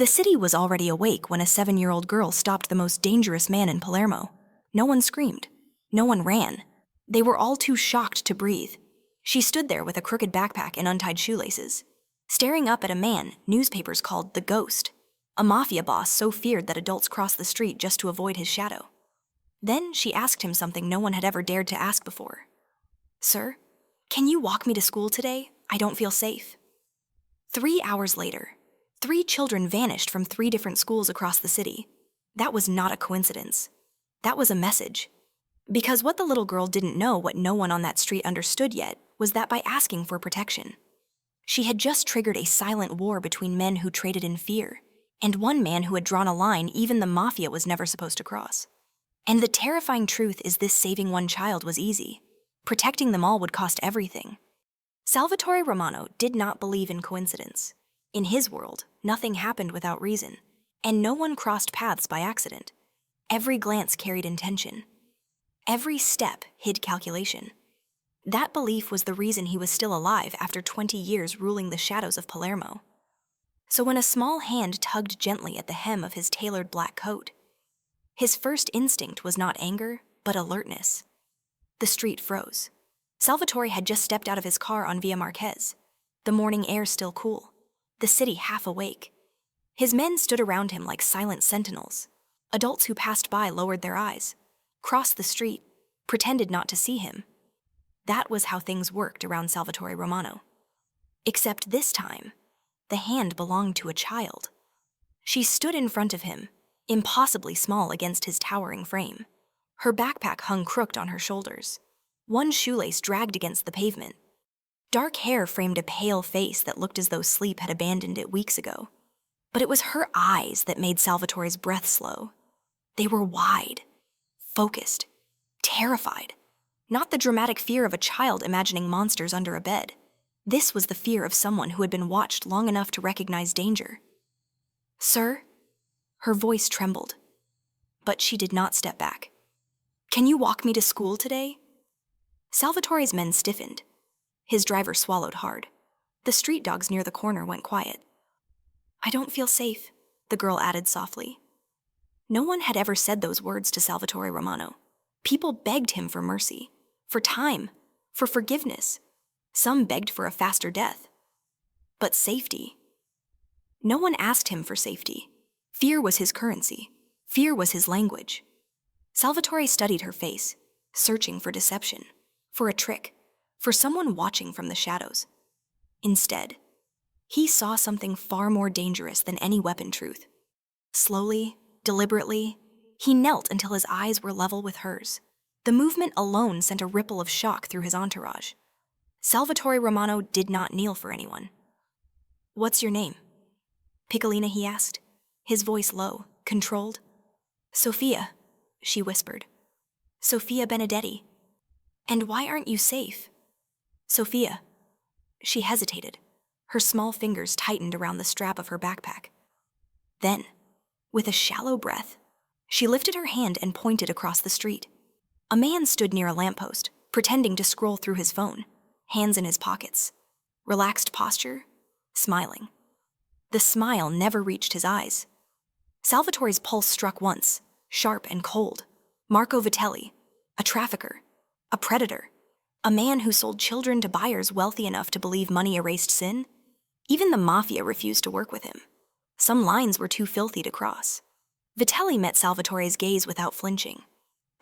The city was already awake when a 7-year-old girl stopped the most dangerous man in Palermo. No one screamed. No one ran. They were all too shocked to breathe. She stood there with a crooked backpack and untied shoelaces, staring up at a man newspapers called the Ghost, a mafia boss so feared that adults crossed the street just to avoid his shadow. Then she asked him something no one had ever dared to ask before. "Sir, can you walk me to school today? I don't feel safe." 3 hours later, 3 children vanished from 3 different schools across the city. That was not a coincidence. That was a message. Because what the little girl didn't know, what no one on that street understood yet, was that by asking for protection, she had just triggered a silent war between men who traded in fear, and one man who had drawn a line even the Mafia was never supposed to cross. And the terrifying truth is this: saving one child was easy. Protecting them all would cost everything. Salvatore Romano did not believe in coincidence. In his world, nothing happened without reason, and no one crossed paths by accident. Every glance carried intention. Every step hid calculation. That belief was the reason he was still alive after 20 years ruling the shadows of Palermo. So when a small hand tugged gently at the hem of his tailored black coat, his first instinct was not anger, but alertness. The street froze. Salvatore had just stepped out of his car on Via Marquez, the morning air still cool, the city half awake. His men stood around him like silent sentinels. Adults who passed by lowered their eyes, crossed the street, pretended not to see him. That was how things worked around Salvatore Romano. Except this time, the hand belonged to a child. She stood in front of him, impossibly small against his towering frame. Her backpack hung crooked on her shoulders. One shoelace dragged against the pavement. Dark hair framed a pale face that looked as though sleep had abandoned it weeks ago. But it was her eyes that made Salvatore's breath slow. They were wide, focused, terrified. Not the dramatic fear of a child imagining monsters under a bed. This was the fear of someone who had been watched long enough to recognize danger. "Sir?" Her voice trembled, but she did not step back. "Can you walk me to school today?" Salvatore's men stiffened. His driver swallowed hard. The street dogs near the corner went quiet. "I don't feel safe," the girl added softly. No one had ever said those words to Salvatore Romano. People begged him for mercy, for time, for forgiveness. Some begged for a faster death. But safety? No one asked him for safety. Fear was his currency. Fear was his language. Salvatore studied her face, searching for deception, for a trick, for someone watching from the shadows. Instead, he saw something far more dangerous than any weapon truth. Slowly, deliberately, he knelt until his eyes were level with hers. The movement alone sent a ripple of shock through his entourage. Salvatore Romano did not kneel for anyone. "What's your name?" "Piccolina," he asked, his voice low, controlled. "Sophia," she whispered. "Sophia Benedetti. And why aren't you safe?" "Sophia." She hesitated. Her small fingers tightened around the strap of her backpack. Then, with a shallow breath, she lifted her hand and pointed across the street. A man stood near a lamppost, pretending to scroll through his phone, hands in his pockets. Relaxed posture, smiling. The smile never reached his eyes. Salvatore's pulse struck once, sharp and cold. Marco Vitelli, a trafficker, a predator, a man who sold children to buyers wealthy enough to believe money erased sin. Even the Mafia refused to work with him. Some lines were too filthy to cross. Vitelli met Salvatore's gaze without flinching.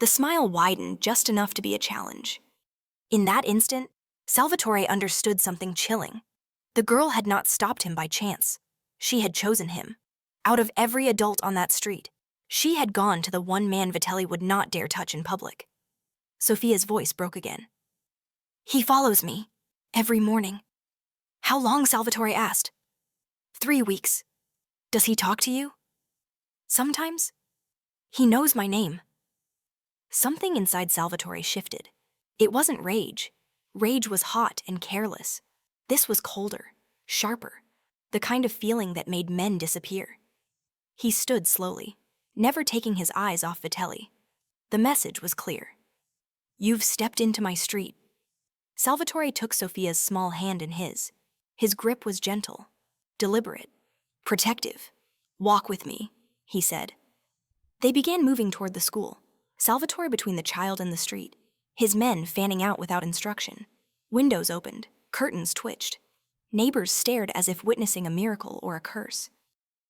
The smile widened just enough to be a challenge. In that instant, Salvatore understood something chilling. The girl had not stopped him by chance. She had chosen him. Out of every adult on that street, she had gone to the one man Vitelli would not dare touch in public. Sophia's voice broke again. "He follows me, every morning." "How long?" Salvatore asked. 3 weeks. "Does he talk to you?" "Sometimes. He knows my name." Something inside Salvatore shifted. It wasn't rage. Rage was hot and careless. This was colder, sharper, the kind of feeling that made men disappear. He stood slowly, never taking his eyes off Vitelli. The message was clear. "You've stepped into my street." Salvatore took Sophia's small hand in his. His grip was gentle, deliberate, protective. Walk with me, he said. They began moving toward the school, Salvatore between the child and the street, his men fanning out without instruction. Windows opened, curtains twitched. Neighbors stared as if witnessing a miracle or a curse.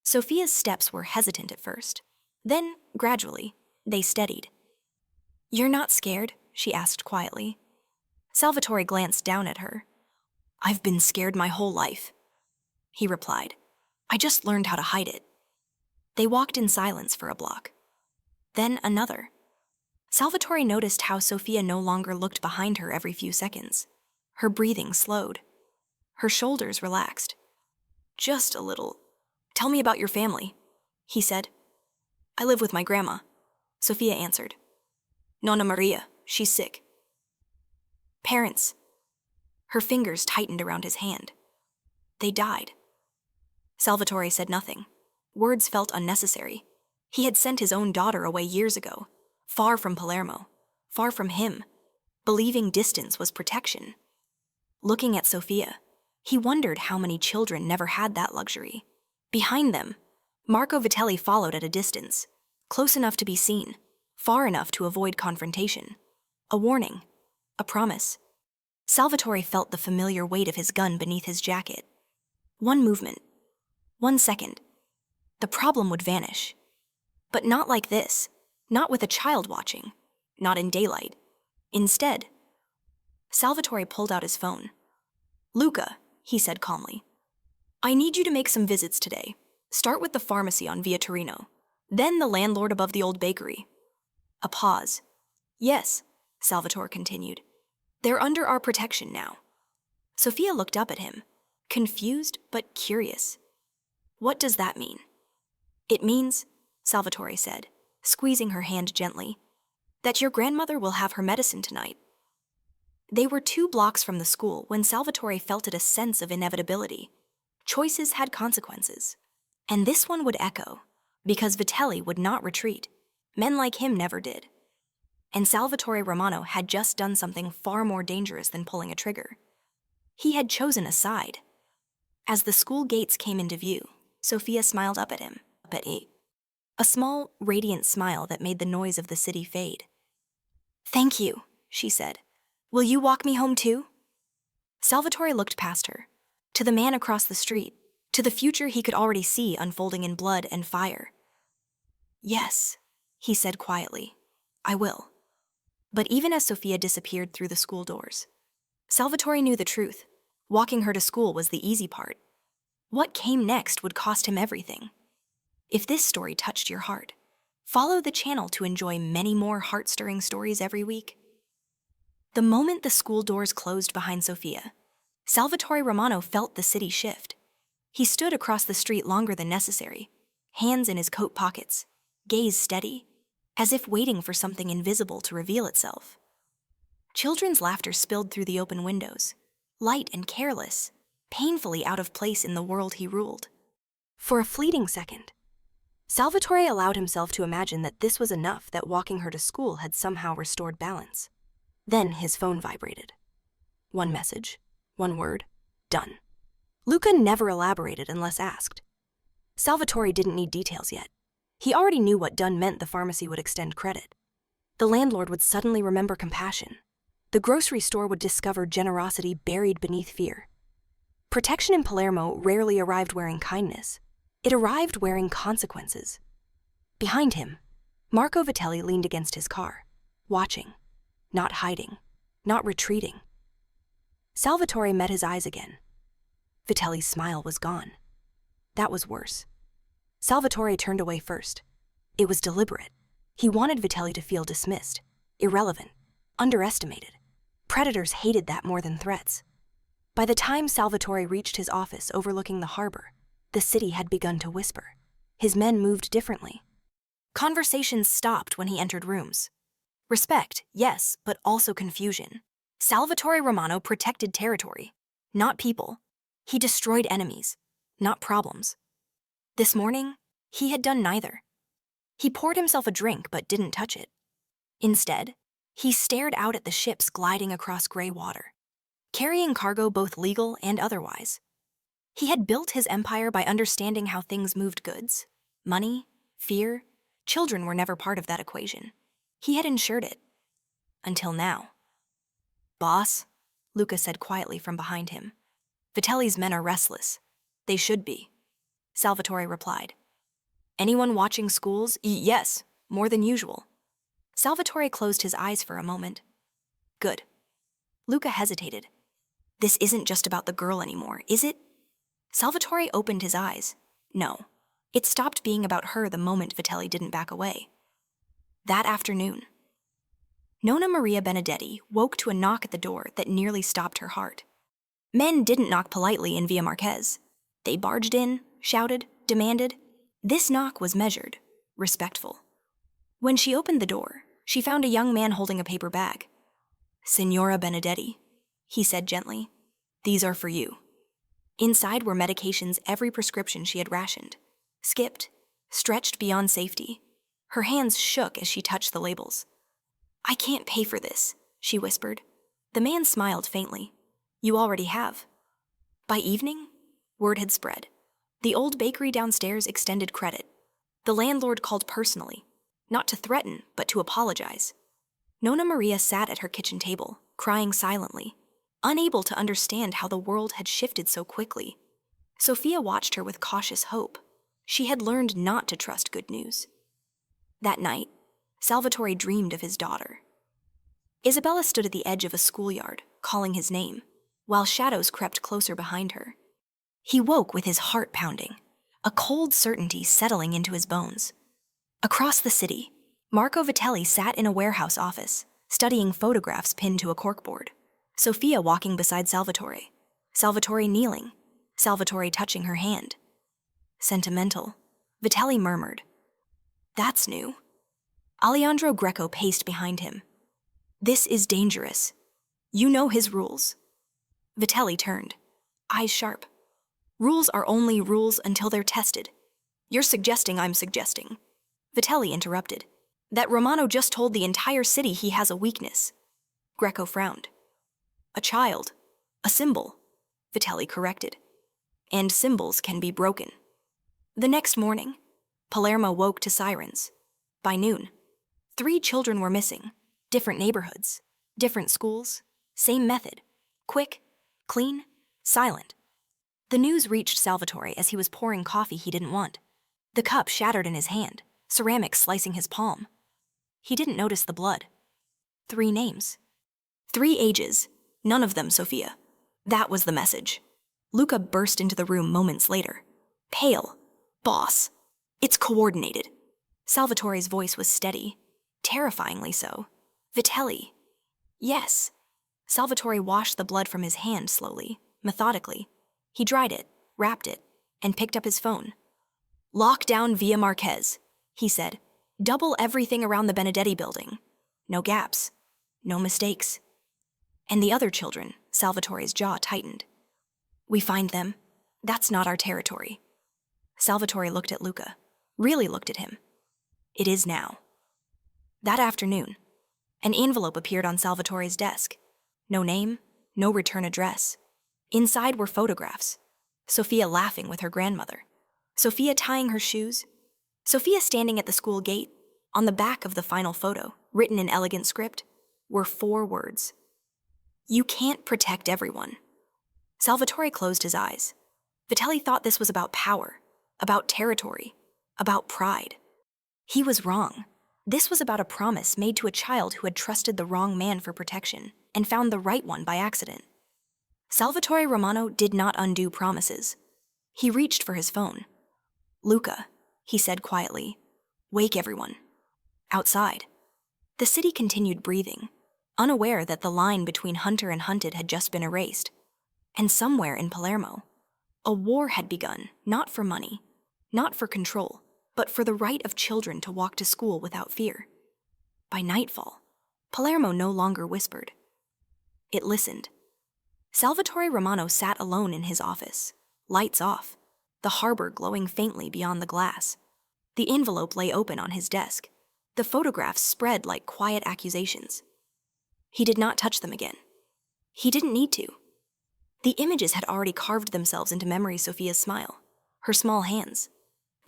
Sophia's steps were hesitant at first. Then, gradually, they steadied. "You're not scared?" she asked quietly. Salvatore glanced down at her. "I've been scared my whole life," he replied. "I just learned how to hide it." They walked in silence for a block. Then another. Salvatore noticed how Sophia no longer looked behind her every few seconds. Her breathing slowed. Her shoulders relaxed. "Just a little. Tell me about your family," he said. "I live with my grandma," Sophia answered. "Nonna Maria, she's sick." "Parents." Her fingers tightened around his hand. "They died." Salvatore said nothing. Words felt unnecessary. He had sent his own daughter away years ago, far from Palermo, far from him, believing distance was protection. Looking at Sophia, he wondered how many children never had that luxury. Behind them, Marco Vitelli followed at a distance, close enough to be seen, far enough to avoid confrontation. A warning, a promise. Salvatore felt the familiar weight of his gun beneath his jacket. One movement, 1 second, the problem would vanish. But not like this, not with a child watching, not in daylight. Instead, Salvatore pulled out his phone. "Luca," he said calmly, "I need you to make some visits today. Start with the pharmacy on Via Torino, then the landlord above the old bakery." A pause. "Yes," Salvatore continued. "They're under our protection now." Sophia looked up at him, confused but curious. "What does that mean?" "It means," Salvatore said, squeezing her hand gently, "that your grandmother will have her medicine tonight." They were 2 blocks from the school when Salvatore felt a sense of inevitability. Choices had consequences. And this one would echo, because Vitelli would not retreat. Men like him never did. And Salvatore Romano had just done something far more dangerous than pulling a trigger. He had chosen a side. As the school gates came into view, Sophia smiled up at him, a small, radiant smile that made the noise of the city fade. "Thank you," she said. "Will you walk me home too?" Salvatore looked past her, to the man across the street, to the future he could already see unfolding in blood and fire. "Yes," he said quietly, "I will." But even as Sophia disappeared through the school doors, Salvatore knew the truth. Walking her to school was the easy part. What came next would cost him everything. If this story touched your heart, follow the channel to enjoy many more heart-stirring stories every week. The moment the school doors closed behind Sophia, Salvatore Romano felt the city shift. He stood across the street longer than necessary, hands in his coat pockets, gaze steady, as if waiting for something invisible to reveal itself. Children's laughter spilled through the open windows, light and careless, painfully out of place in the world he ruled. For a fleeting second, Salvatore allowed himself to imagine that this was enough, that walking her to school had somehow restored balance. Then his phone vibrated. One message, one word, done. Luca never elaborated unless asked. Salvatore didn't need details yet. He already knew what done meant. The pharmacy would extend credit. The landlord would suddenly remember compassion. The grocery store would discover generosity buried beneath fear. Protection in Palermo rarely arrived wearing kindness. It arrived wearing consequences. Behind him, Marco Vitelli leaned against his car, watching, not hiding, not retreating. Salvatore met his eyes again. Vitelli's smile was gone. That was worse. Salvatore turned away first. It was deliberate. He wanted Vitelli to feel dismissed, irrelevant, underestimated. Predators hated that more than threats. By the time Salvatore reached his office overlooking the harbor, the city had begun to whisper. His men moved differently. Conversations stopped when he entered rooms. Respect, yes, but also confusion. Salvatore Romano protected territory, not people. He destroyed enemies, not problems. This morning, he had done neither. He poured himself a drink but didn't touch it. Instead, he stared out at the ships gliding across gray water, carrying cargo both legal and otherwise. He had built his empire by understanding how things moved goods, Money, fear, children were never part of that equation. He had insured it. Until now. "Boss," Luca said quietly from behind him. "Vitelli's men are restless. They should be," Salvatore replied. "Anyone watching schools?" "Yes, more than usual." Salvatore closed his eyes for a moment. "Good." Luca hesitated. "This isn't just about the girl anymore, is it?" Salvatore opened his eyes. No. It stopped being about her the moment Vitelli didn't back away. That afternoon, Nonna Maria Benedetti woke to a knock at the door that nearly stopped her heart. Men didn't knock politely in Via Marquez. They barged in, shouted, demanded. This knock was measured, respectful. When she opened the door, she found a young man holding a paper bag. "Signora Benedetti," he said gently, "these are for you." Inside were medications every prescription she had rationed, skipped, stretched beyond safety. Her hands shook as she touched the labels. "I can't pay for this," she whispered. The man smiled faintly. "You already have." By evening, word had spread. The old bakery downstairs extended credit. The landlord called personally, not to threaten, but to apologize. Nonna Maria sat at her kitchen table, crying silently, unable to understand how the world had shifted so quickly. Sophia watched her with cautious hope. She had learned not to trust good news. That night, Salvatore dreamed of his daughter. Isabella stood at the edge of a schoolyard, calling his name, while shadows crept closer behind her. He woke with his heart pounding, a cold certainty settling into his bones. Across the city, Marco Vitelli sat in a warehouse office, studying photographs pinned to a corkboard. Sophia walking beside Salvatore. Salvatore kneeling. Salvatore touching her hand. "Sentimental," Vitelli murmured. "That's new." Alejandro Greco paced behind him. "This is dangerous. You know his rules." Vitelli turned, eyes sharp. "Rules are only rules until they're tested. You're suggesting I'm suggesting." Vitelli interrupted. "That Romano just told the entire city he has a weakness." Greco frowned. "A child. A symbol," Vitelli corrected. "And symbols can be broken." The next morning, Palermo woke to sirens. By noon, 3 children were missing. Different neighborhoods, different schools, same method. Quick, clean, silent. The news reached Salvatore as he was pouring coffee he didn't want. The cup shattered in his hand, ceramics slicing his palm. He didn't notice the blood. 3 names. 3 ages, none of them Sophia. That was the message. Luca burst into the room moments later. Pale. "Boss, it's coordinated." Salvatore's voice was steady, terrifyingly so. "Vitelli." "Yes." Salvatore washed the blood from his hand slowly, methodically. He dried it, wrapped it, and picked up his phone. "Lock down Via Marquez," he said. "Double everything around the Benedetti building. No gaps. No mistakes." "And the other children," Salvatore's jaw tightened. "We find them. That's not our territory." Salvatore looked at Luca, really looked at him. "It is now." That afternoon, an envelope appeared on Salvatore's desk. No name, no return address. Inside were photographs. Sophia laughing with her grandmother. Sophia tying her shoes. Sophia standing at the school gate. On the back of the final photo, written in elegant script, were 4 words. "You can't protect everyone." Salvatore closed his eyes. Vitelli thought this was about power, about territory, about pride. He was wrong. This was about a promise made to a child who had trusted the wrong man for protection and found the right one by accident. Salvatore Romano did not undo promises. He reached for his phone. "Luca," he said quietly, "wake everyone." Outside, the city continued breathing, unaware that the line between hunter and hunted had just been erased. And somewhere in Palermo, a war had begun, not for money, not for control, but for the right of children to walk to school without fear. By nightfall, Palermo no longer whispered. It listened. Salvatore Romano sat alone in his office, lights off, the harbor glowing faintly beyond the glass. The envelope lay open on his desk. The photographs spread like quiet accusations. He did not touch them again. He didn't need to. The images had already carved themselves into memory Sophia's smile, her small hands,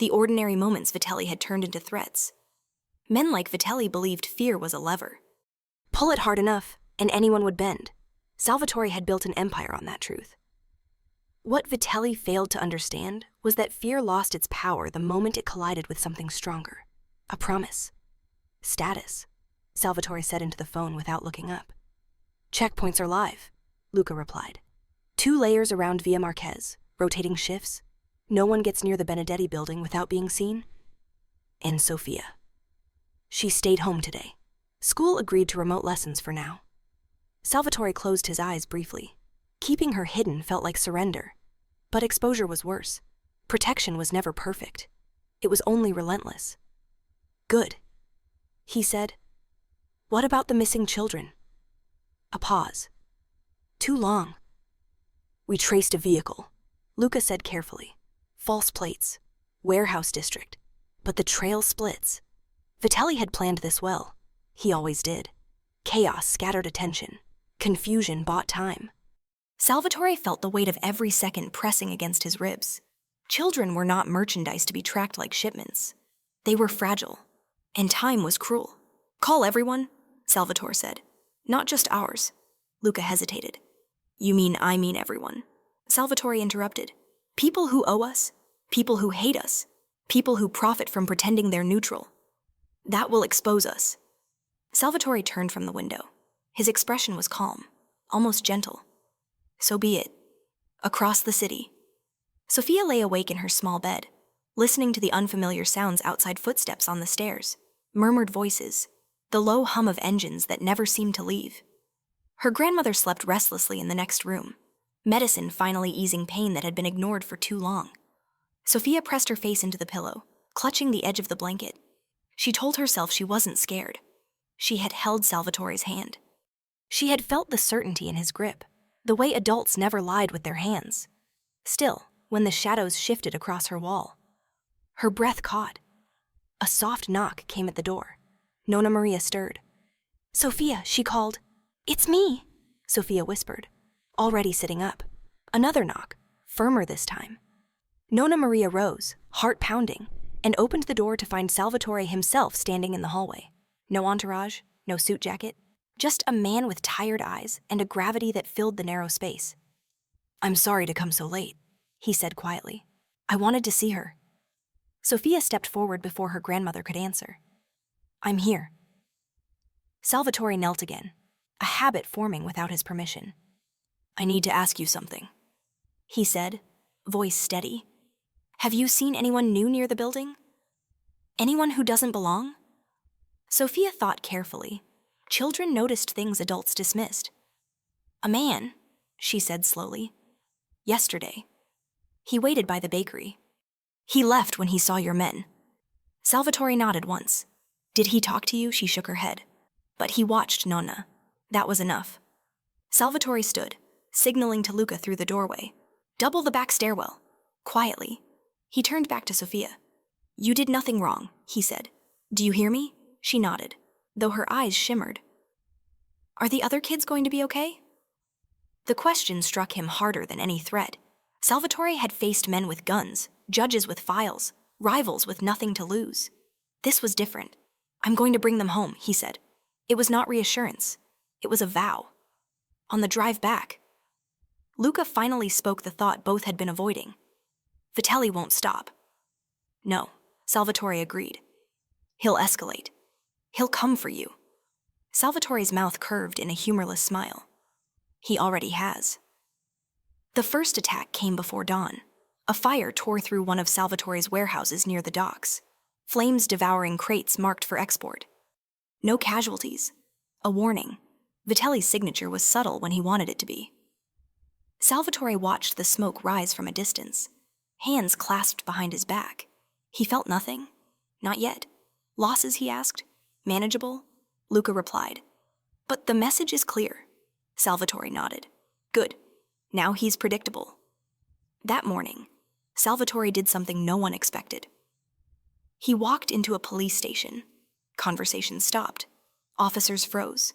The ordinary moments Vitelli had turned into threats. Men like Vitelli believed fear was a lever. Pull it hard enough, and anyone would bend. Salvatore had built an empire on that truth. What Vitelli failed to understand was that fear lost its power the moment it collided with something stronger. A promise. Status, Salvatore said into the phone without looking up. Checkpoints are live, Luca replied. 2 layers around Via Marquez, rotating shifts. No one gets near the Benedetti building without being seen. And Sofia. She stayed home today. School agreed to remote lessons for now. Salvatore closed his eyes briefly. Keeping her hidden felt like surrender. But exposure was worse. Protection was never perfect. It was only relentless. Good, he said. What about the missing children? A pause. Too long. We traced a vehicle, Luca said carefully. False plates. Warehouse district. But the trail splits. Vitelli had planned this well. He always did. Chaos scattered attention. Confusion bought time. Salvatore felt the weight of every second pressing against his ribs. Children were not merchandise to be tracked like shipments. They were fragile. And time was cruel. Call everyone, Salvatore said. Not just ours. Luca hesitated. You mean I mean everyone. Salvatore interrupted. People who owe us. People who hate us. People who profit from pretending they're neutral. That will expose us. Salvatore turned from the window. His expression was calm, almost gentle. So be it. Across the city. Sofia lay awake in her small bed, listening to the unfamiliar sounds outside footsteps on the stairs, murmured voices, the low hum of engines that never seemed to leave. Her grandmother slept restlessly in the next room, medicine finally easing pain that had been ignored for too long. Sofia pressed her face into the pillow, clutching the edge of the blanket. She told herself she wasn't scared. She had held Salvatore's hand. She had felt the certainty in his grip, the way adults never lied with their hands. Still, when the shadows shifted across her wall, her breath caught. A soft knock came at the door. Nonna Maria stirred. Sofia, she called. It's me, Sofia whispered, already sitting up. Another knock, firmer this time. Nonna Maria rose, heart pounding, and opened the door to find Salvatore himself standing in the hallway. No entourage, no suit jacket, just a man with tired eyes and a gravity that filled the narrow space. I'm sorry to come so late, he said quietly. I wanted to see her. Sofia stepped forward before her grandmother could answer. I'm here. Salvatore knelt again, a habit forming without his permission. I need to ask you something, he said, voice steady. Have you seen anyone new near the building? Anyone who doesn't belong? Sofia thought carefully. Children noticed things adults dismissed. A man, she said slowly. Yesterday. He waited by the bakery. He left when he saw your men. Salvatore nodded once. Did he talk to you? She shook her head. But he watched Nonna. That was enough. Salvatore stood, signaling to Luca through the doorway. Double the back stairwell. Quietly. He turned back to Sofia. You did nothing wrong, he said. Do you hear me? She nodded, though her eyes shimmered. Are the other kids going to be okay? The question struck him harder than any threat. Salvatore had faced men with guns, judges with files, rivals with nothing to lose. This was different. I'm going to bring them home, he said. It was not reassurance. It was a vow. On the drive back. Luca finally spoke the thought both had been avoiding. Vitelli won't stop. No, Salvatore agreed. He'll escalate. He'll come for you. Salvatore's mouth curved in a humorless smile. He already has. The first attack came before dawn. A fire tore through one of Salvatore's warehouses near the docks, flames devouring crates marked for export. No casualties. A warning. Vitelli's signature was subtle when he wanted it to be. Salvatore watched the smoke rise from a distance, hands clasped behind his back. He felt nothing. Not yet. Losses, he asked. Manageable? Luca replied. But the message is clear. Salvatore nodded. Good. Now he's predictable. That morning, Salvatore did something no one expected. He walked into a police station. Conversation stopped. Officers froze.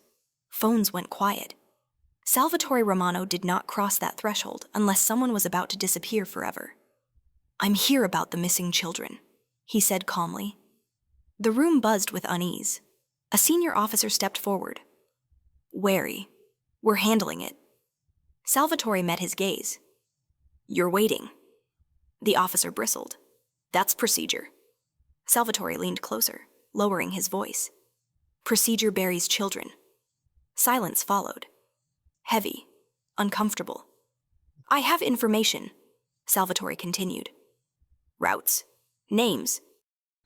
Phones went quiet. Salvatore Romano did not cross that threshold unless someone was about to disappear forever. I'm here about the missing children, he said calmly. The room buzzed with unease. A senior officer stepped forward. Wary. We're handling it. Salvatore met his gaze. You're waiting. The officer bristled. That's procedure. Salvatore leaned closer, lowering his voice. Procedure buries children. Silence followed. Heavy. Uncomfortable. I have information, Salvatore continued. Routes. Names.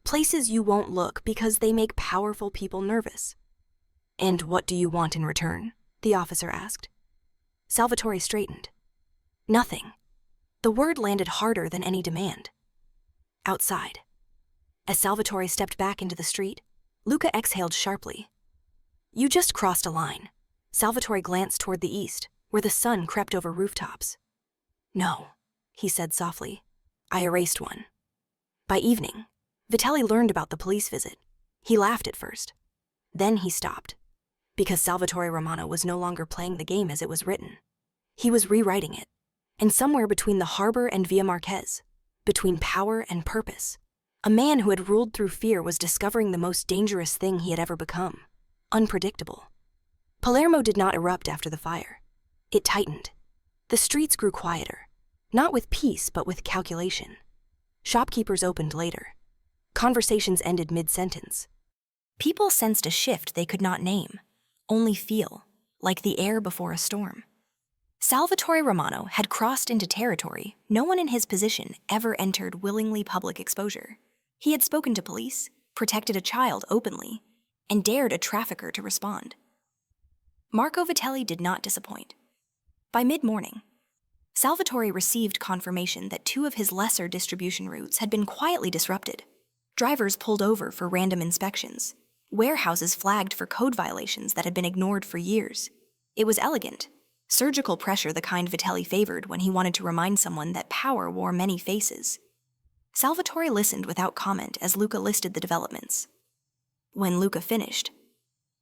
Places you won't look because they make powerful people nervous. And what do you want in return? The officer asked. Salvatore straightened. Nothing. The word landed harder than any demand. Outside. As Salvatore stepped back into the street, Luca exhaled sharply. You just crossed a line. Salvatore glanced toward the east, where the sun crept over rooftops. No, he said softly. I erased one. By evening, Vitelli learned about the police visit. He laughed at first. Then he stopped, because Salvatore Romano was no longer playing the game as it was written. He was rewriting it, and somewhere between the harbor and Via Marquez, between power and purpose, a man who had ruled through fear was discovering the most dangerous thing he had ever become: unpredictable. Palermo did not erupt after the fire. It tightened. The streets grew quieter, not with peace but with calculation. Shopkeepers opened later. Conversations ended mid-sentence. People sensed a shift they could not name, only feel, like the air before a storm. Salvatore Romano had crossed into territory no one in his position ever entered willingly public exposure. He had spoken to police, protected a child openly, and dared a trafficker to respond. Marco Vitelli did not disappoint. By mid-morning, Salvatore received confirmation that two of his lesser distribution routes had been quietly disrupted. Drivers pulled over for random inspections. Warehouses flagged for code violations that had been ignored for years. It was elegant, surgical pressure the kind Vitelli favored when he wanted to remind someone that power wore many faces. Salvatore listened without comment as Luca listed the developments. When Luca finished,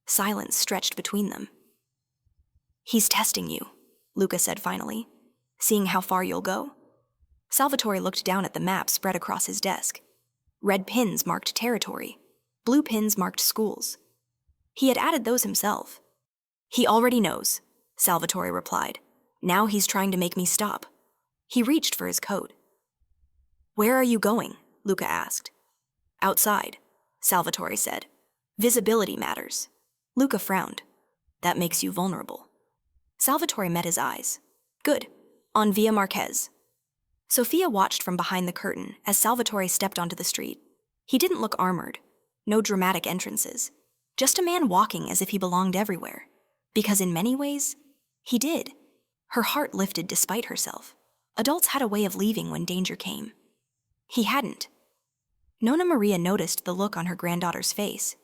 silence stretched between them. He's testing you, Luca said finally, seeing how far you'll go. Salvatore looked down at the map spread across his desk. Red pins marked territory. Blue pins marked schools. He had added those himself. He already knows, Salvatore replied. Now he's trying to make me stop. He reached for his coat. Where are you going? Luca asked. Outside, Salvatore said. Visibility matters. Luca frowned. That makes you vulnerable. Salvatore met his eyes. Good. On Via Marquez. Sophia watched from behind the curtain as Salvatore stepped onto the street. He didn't look armored. No dramatic entrances. Just a man walking as if he belonged everywhere. Because in many ways, he did. Her heart lifted despite herself. Adults had a way of leaving when danger came. He hadn't. Nonna Maria noticed the look on her granddaughter's face.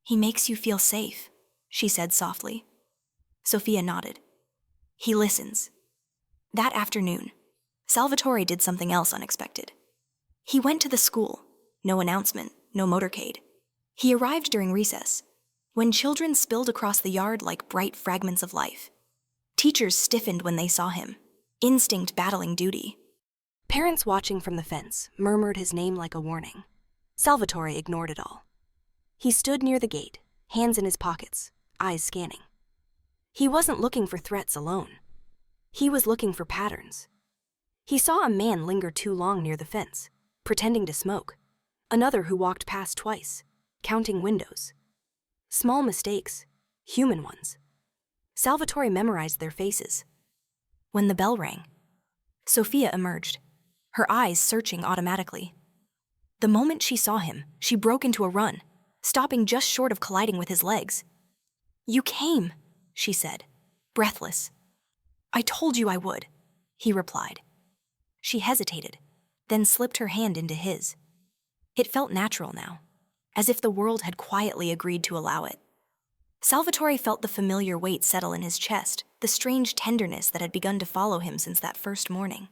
He makes you feel safe, she said softly. Sophia nodded. He listens. That afternoon, Salvatore did something else unexpected. He went to the school. No announcement, no motorcade. He arrived during recess, when children spilled across the yard like bright fragments of life. Teachers stiffened when they saw him, instinct battling duty. Parents watching from the fence murmured his name like a warning. Salvatore ignored it all. He stood near the gate, hands in his pockets, eyes scanning. He wasn't looking for threats alone. He was looking for patterns. He saw a man linger too long near the fence, pretending to smoke. Another who walked past twice, counting windows. Small mistakes, human ones. Salvatore memorized their faces. When the bell rang, Sophia emerged, her eyes searching automatically. The moment she saw him, she broke into a run, stopping just short of colliding with his legs. You came, she said, breathless. I told you I would, he replied. She hesitated, then slipped her hand into his. It felt natural now, as if the world had quietly agreed to allow it. Salvatore felt the familiar weight settle in his chest, the strange tenderness that had begun to follow him since that first morning.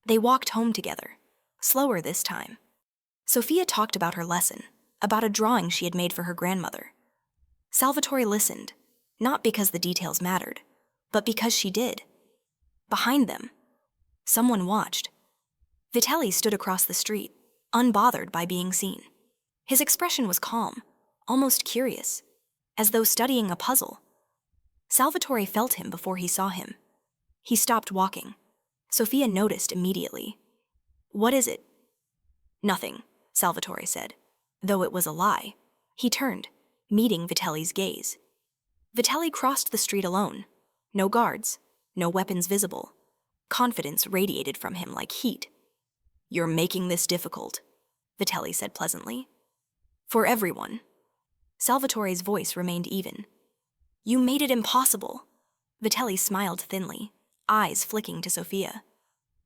They walked home together, slower this time. Sophia talked about her lesson, about a drawing she had made for her grandmother. Salvatore listened, not because the details mattered, but because she did. Behind them, someone watched. Vitelli stood across the street, unbothered by being seen. His expression was calm, almost curious, as though studying a puzzle. Salvatore felt him before he saw him. He stopped walking. Sophia noticed immediately. "What is it?" "Nothing," Salvatore said, though it was a lie. He turned, meeting Vitelli's gaze. Vitelli crossed the street alone. No guards, no weapons visible. Confidence radiated from him like heat. "You're making this difficult," Vitelli said pleasantly. "For everyone." Salvatore's voice remained even. "You made it impossible." Vitelli smiled thinly, eyes flicking to Sophia.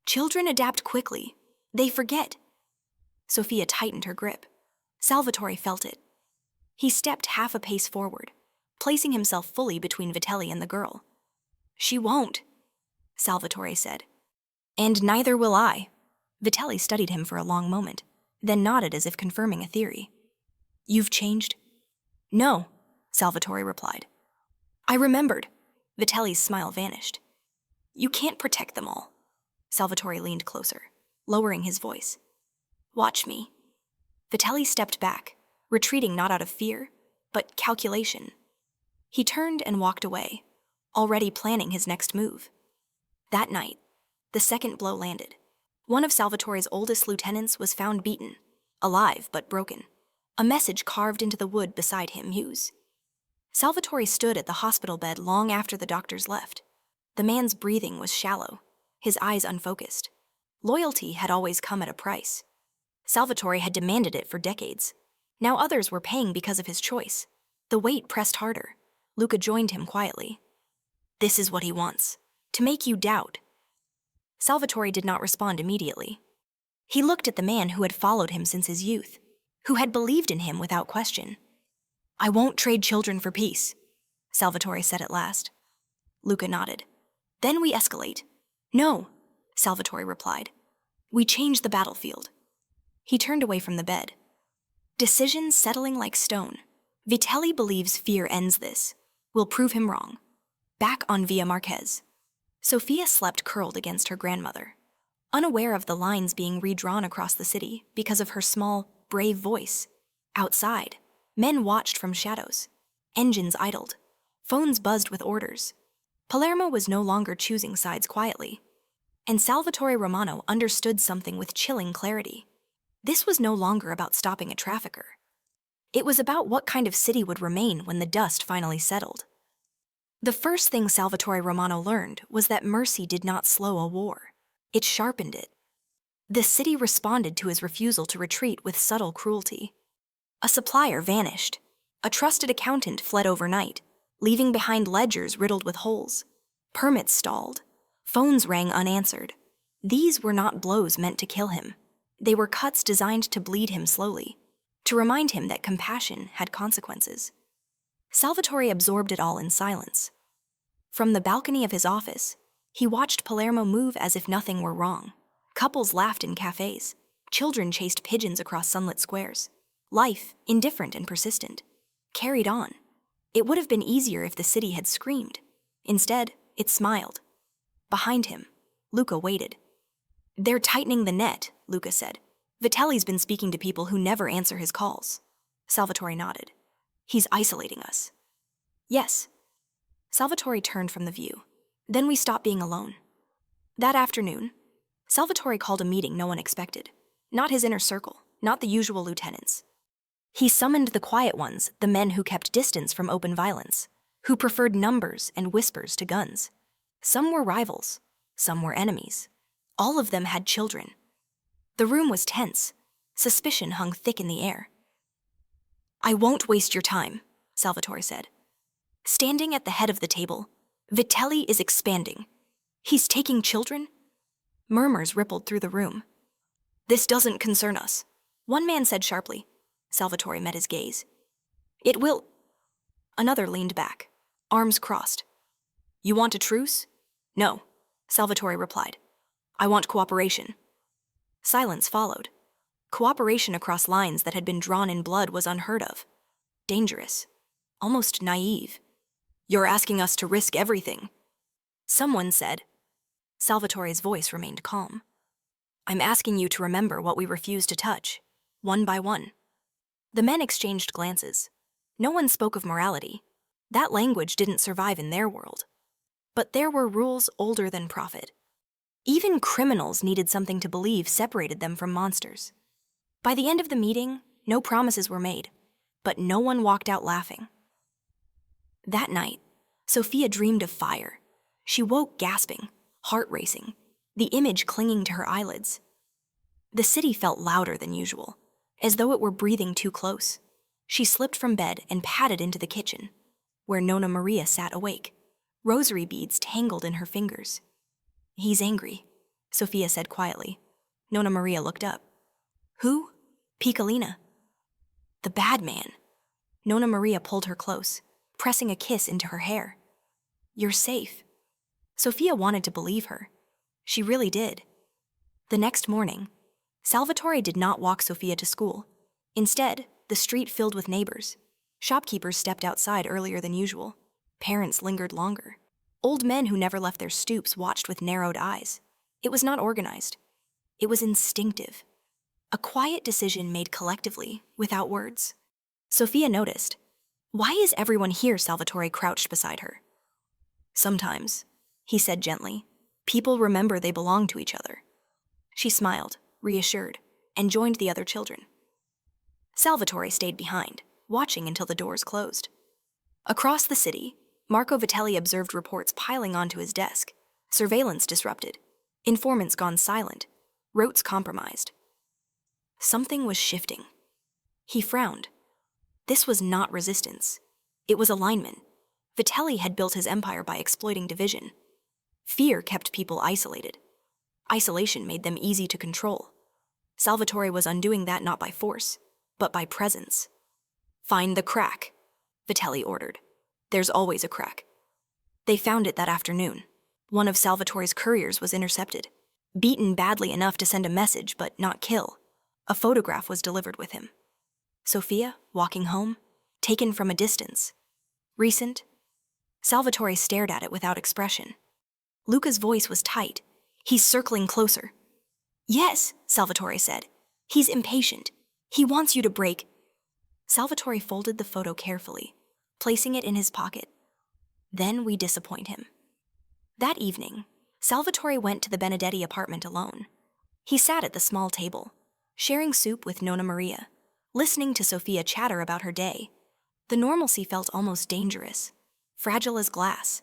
"Children adapt quickly. They forget." Sophia tightened her grip. Salvatore felt it. He stepped half a pace forward, placing himself fully between Vitelli and the girl. "She won't," Salvatore said. "And neither will I." Vitelli studied him for a long moment, then nodded as if confirming a theory. "You've changed?" "No," Salvatore replied. "I remembered." Vitelli's smile vanished. "You can't protect them all." Salvatore leaned closer, lowering his voice. "Watch me." Vitelli stepped back, retreating not out of fear, but calculation. He turned and walked away, already planning his next move. That night, the second blow landed. One of Salvatore's oldest lieutenants was found beaten, alive but broken. A message carved into the wood beside him mused. Salvatore stood at the hospital bed long after the doctors left. The man's breathing was shallow, his eyes unfocused. Loyalty had always come at a price. Salvatore had demanded it for decades. Now others were paying because of his choice. The weight pressed harder. Luca joined him quietly. "This is what he wants, to make you doubt." Salvatore did not respond immediately. He looked at the man who had followed him since his youth, who had believed in him without question. "I won't trade children for peace," Salvatore said at last. Luca nodded. "Then we escalate." "No," Salvatore replied. "We change the battlefield." He turned away from the bed. Decisions settling like stone. Vitelli believes fear ends this. We'll prove him wrong. Back on Via Marquez. Sophia slept curled against her grandmother, unaware of the lines being redrawn across the city because of her small, brave voice. Outside, men watched from shadows. Engines idled. Phones buzzed with orders. Palermo was no longer choosing sides quietly. And Salvatore Romano understood something with chilling clarity. This was no longer about stopping a trafficker. It was about what kind of city would remain when the dust finally settled. The first thing Salvatore Romano learned was that mercy did not slow a war. It sharpened it. The city responded to his refusal to retreat with subtle cruelty. A supplier vanished. A trusted accountant fled overnight, leaving behind ledgers riddled with holes. Permits stalled. Phones rang unanswered. These were not blows meant to kill him. They were cuts designed to bleed him slowly, to remind him that compassion had consequences. Salvatore absorbed it all in silence. From the balcony of his office, he watched Palermo move as if nothing were wrong. Couples laughed in cafes. Children chased pigeons across sunlit squares. Life, indifferent and persistent, carried on. It would have been easier if the city had screamed. Instead, it smiled. Behind him, Luca waited. "They're tightening the net," Luca said. "Vitelli's been speaking to people who never answer his calls." Salvatore nodded. "He's isolating us." "Yes." Salvatore turned from the view. "Then we stopped being alone." That afternoon, Salvatore called a meeting no one expected. Not his inner circle, not the usual lieutenants. He summoned the quiet ones, the men who kept distance from open violence, who preferred numbers and whispers to guns. Some were rivals, some were enemies. All of them had children. The room was tense. Suspicion hung thick in the air. "I won't waste your time," Salvatore said. Standing at the head of the table, Vitelli is expanding. He's taking children? Murmurs rippled through the room. "This doesn't concern us," one man said sharply. Salvatore met his gaze. "It will." Another leaned back, arms crossed. "You want a truce?" "No," Salvatore replied. "I want cooperation." Silence followed. Cooperation across lines that had been drawn in blood was unheard of. Dangerous. Almost naive. "You're asking us to risk everything," someone said. Salvatore's voice remained calm. I'm asking you to remember what we refused to touch, one by one. The men exchanged glances. No one spoke of morality. That language didn't survive in their world. But there were rules older than profit. Even criminals needed something to believe separated them from monsters. By the end of the meeting, no promises were made, but no one walked out laughing. That night, Sophia dreamed of fire. She woke gasping, heart racing, the image clinging to her eyelids. The city felt louder than usual, as though it were breathing too close. She slipped from bed and padded into the kitchen, where Nona Maria sat awake, rosary beads tangled in her fingers. He's angry, Sophia said quietly. Nona Maria looked up. Who? Piccolina. The bad man. Nona Maria pulled her close, pressing a kiss into her hair. You're safe. Sophia wanted to believe her. She really did. The next morning, Salvatore did not walk Sophia to school. Instead, the street filled with neighbors. Shopkeepers stepped outside earlier than usual. Parents lingered longer. Old men who never left their stoops watched with narrowed eyes. It was not organized. It was instinctive. A quiet decision made collectively, without words. Sophia noticed. Why is everyone here? Salvatore crouched beside her. Sometimes, he said gently, people remember they belong to each other. She smiled, reassured, and joined the other children. Salvatore stayed behind, watching until the doors closed. Across the city, Marco Vitelli observed reports piling onto his desk. Surveillance disrupted. Informants gone silent. Routes compromised. Something was shifting. He frowned. This was not resistance. It was alignment. Vitelli had built his empire by exploiting division. Fear kept people isolated. Isolation made them easy to control. Salvatore was undoing that not by force, but by presence. Find the crack, Vitelli ordered. There's always a crack. They found it that afternoon. One of Salvatore's couriers was intercepted. Beaten badly enough to send a message, but not kill. A photograph was delivered with him. Sophia, walking home, taken from a distance. Recent. Salvatore stared at it without expression. Luca's voice was tight. He's circling closer. Yes, Salvatore said. He's impatient. He wants you to break. Salvatore folded the photo carefully, placing it in his pocket. Then we disappoint him. That evening, Salvatore went to the Benedetti apartment alone. He sat at the small table, sharing soup with Nona Maria, listening to Sophia chatter about her day. The normalcy felt almost dangerous, fragile as glass.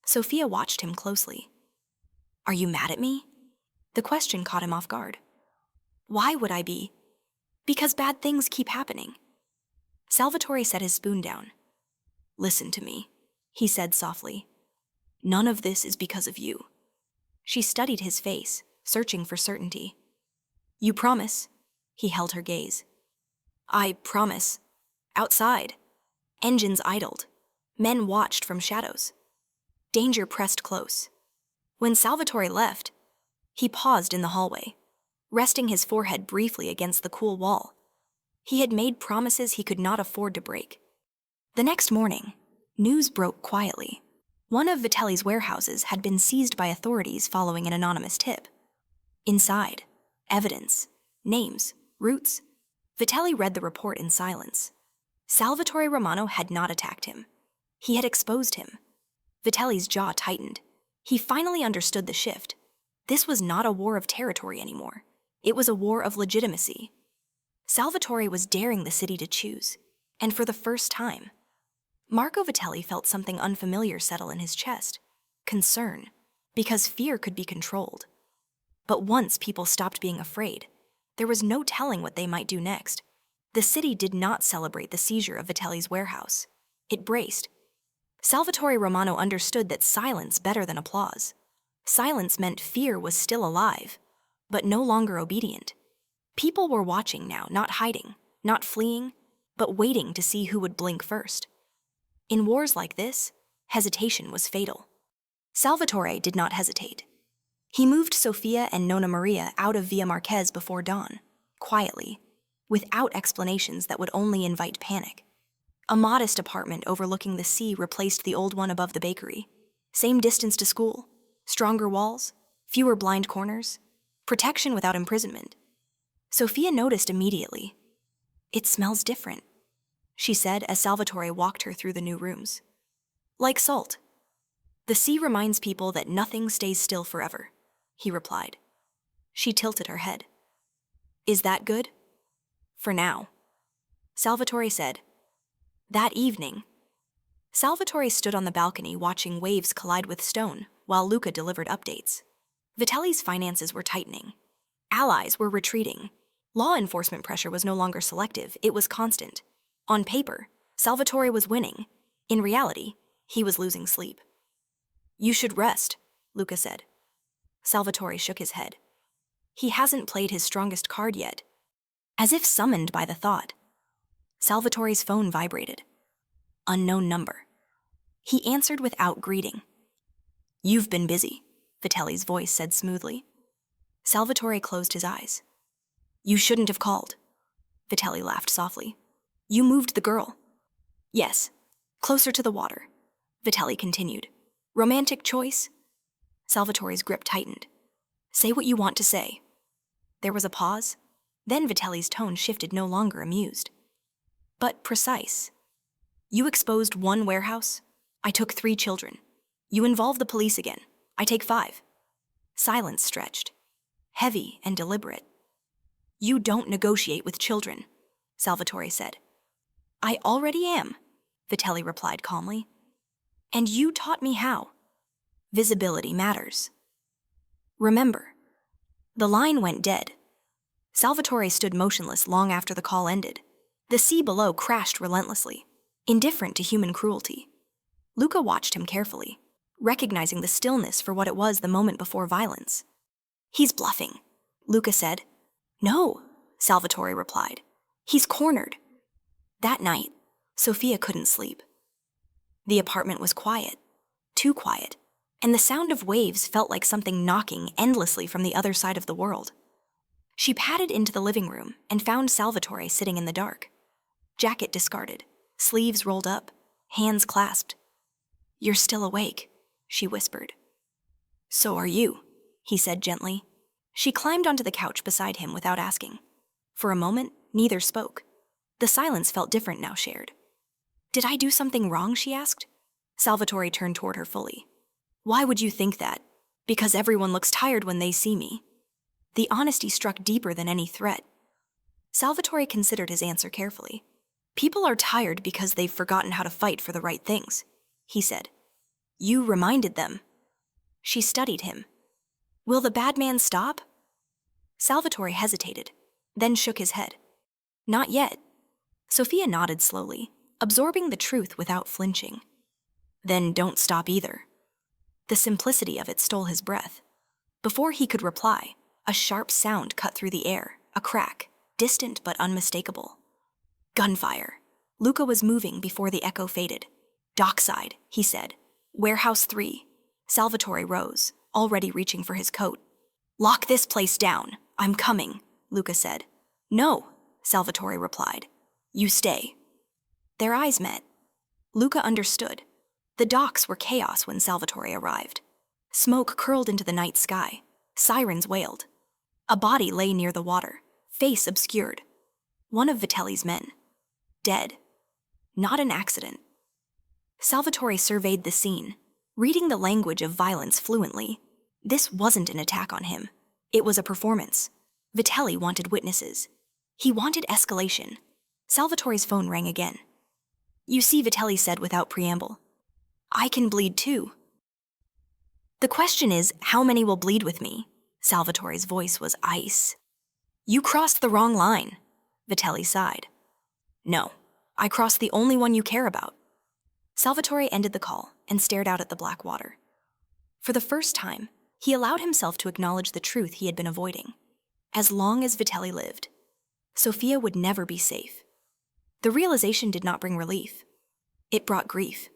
Sophia watched him closely. Are you mad at me? The question caught him off guard. Why would I be? Because bad things keep happening. Salvatore set his spoon down. Listen to me, he said softly. None of this is because of you. She studied his face, searching for certainty. You promise? He held her gaze. I promise. Outside. Engines idled. Men watched from shadows. Danger pressed close. When Salvatore left, he paused in the hallway, resting his forehead briefly against the cool wall. He had made promises he could not afford to break. The next morning, news broke quietly. One of Vitelli's warehouses had been seized by authorities following an anonymous tip. Inside, evidence, names, routes. Vitelli read the report in silence. Salvatore Romano had not attacked him. He had exposed him. Vitelli's jaw tightened. He finally understood the shift. This was not a war of territory anymore. It was a war of legitimacy. Salvatore was daring the city to choose, and for the first time. Marco Vitelli felt something unfamiliar settle in his chest. Concern, because fear could be controlled. But once people stopped being afraid, there was no telling what they might do next. The city did not celebrate the seizure of Vitelli's warehouse. It braced. Salvatore Romano understood that silence better than applause. Silence meant fear was still alive, but no longer obedient. People were watching now, not hiding, not fleeing, but waiting to see who would blink first. In wars like this, hesitation was fatal. Salvatore did not hesitate. He moved Sophia and Nona Maria out of Via Marquez before dawn, quietly, without explanations that would only invite panic. A modest apartment overlooking the sea replaced the old one above the bakery. Same distance to school, stronger walls, fewer blind corners. protection without imprisonment. Sophia noticed immediately. "It smells different," she said as Salvatore walked her through the new rooms. "Like salt. The sea reminds people that nothing stays still forever," he replied. She tilted her head. "Is that good?" "For now," Salvatore said. That evening, Salvatore stood on the balcony watching waves collide with stone while Luca delivered updates. Vitelli's finances were tightening. Allies were retreating. Law enforcement pressure was no longer selective, it was constant. On paper, Salvatore was winning. In reality, he was losing sleep. "You should rest," Luca said. Salvatore shook his head. He hasn't played his strongest card yet. As if summoned by the thought, Salvatore's phone vibrated. Unknown number. He answered without greeting. "You've been busy," Vitelli's voice said smoothly. Salvatore closed his eyes. "You shouldn't have called." Vitelli laughed softly. "You moved the girl." "Yes, closer to the water," Vitelli continued. "Romantic choice?" Salvatore's grip tightened. "Say what you want to say." There was a pause. Then Vitelli's tone shifted, no longer amused, but precise. "You exposed one warehouse. I took 3 children. You involve the police again. I take 5. Silence stretched, heavy and deliberate. "You don't negotiate with children," Salvatore said. "I already am," Vitelli replied calmly. "And you taught me how. Visibility matters. Remember." The line went dead. Salvatore stood motionless long after the call ended. The sea below crashed relentlessly, indifferent to human cruelty. Luca watched him carefully, recognizing the stillness for what it was the moment before violence. "He's bluffing," Luca said. "No," Salvatore replied. "He's cornered." That night, Sophia couldn't sleep. The apartment was quiet, too quiet, and the sound of waves felt like something knocking endlessly from the other side of the world. She padded into the living room and found Salvatore sitting in the dark. Jacket discarded, sleeves rolled up, hands clasped. "You're still awake," she whispered. "So are you," he said gently. She climbed onto the couch beside him without asking. For a moment, neither spoke. The silence felt different now shared. "Did I do something wrong?" she asked. Salvatore turned toward her fully. "Why would you think that? Because everyone looks tired when they see me." The honesty struck deeper than any threat. Salvatore considered his answer carefully. "People are tired because they've forgotten how to fight for the right things," he said. "You reminded them." She studied him. "Will the bad man stop?" Salvatore hesitated, then shook his head. "Not yet." Sophia nodded slowly, absorbing the truth without flinching. "Then don't stop either." The simplicity of it stole his breath. Before he could reply, a sharp sound cut through the air, a crack, distant but unmistakable. Gunfire. Luca was moving before the echo faded. "Dockside," he said. "Warehouse 3. Salvatore rose, already reaching for his coat. "Lock this place down. I'm coming," Luca said. "No," Salvatore replied. "You stay." Their eyes met. Luca understood. The docks were chaos when Salvatore arrived. Smoke curled into the night sky. Sirens wailed. A body lay near the water, face obscured. One of Vitelli's men. Dead. Not an accident. Salvatore surveyed the scene, reading the language of violence fluently. This wasn't an attack on him. It was a performance. Vitelli wanted witnesses. He wanted escalation. Salvatore's phone rang again. "You see," Vitelli said without preamble, "I can bleed too." "The question is, how many will bleed with me?" Salvatore's voice was ice. "You crossed the wrong line," Vitelli sighed. "No, I crossed the only one you care about." Salvatore ended the call and stared out at the black water. For the first time, he allowed himself to acknowledge the truth he had been avoiding. As long as Vitelli lived, Sophia would never be safe. The realization did not bring relief. It brought grief.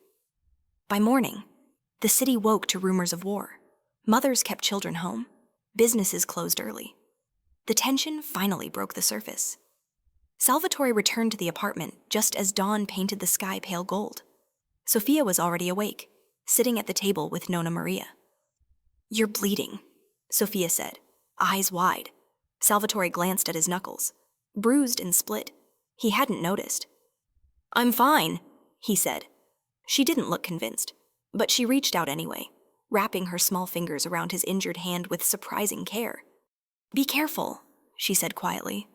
By morning, the city woke to rumors of war. Mothers kept children home. Businesses closed early. The tension finally broke the surface. Salvatore returned to the apartment just as dawn painted the sky pale gold. Sophia was already awake, sitting at the table with Nonna Maria. "You're bleeding," Sophia said. eyes wide. Salvatore glanced at his knuckles, bruised and split. He hadn't noticed. "I'm fine," he said. She didn't look convinced, but she reached out anyway, wrapping her small fingers around his injured hand with surprising care. "Be careful," she said quietly.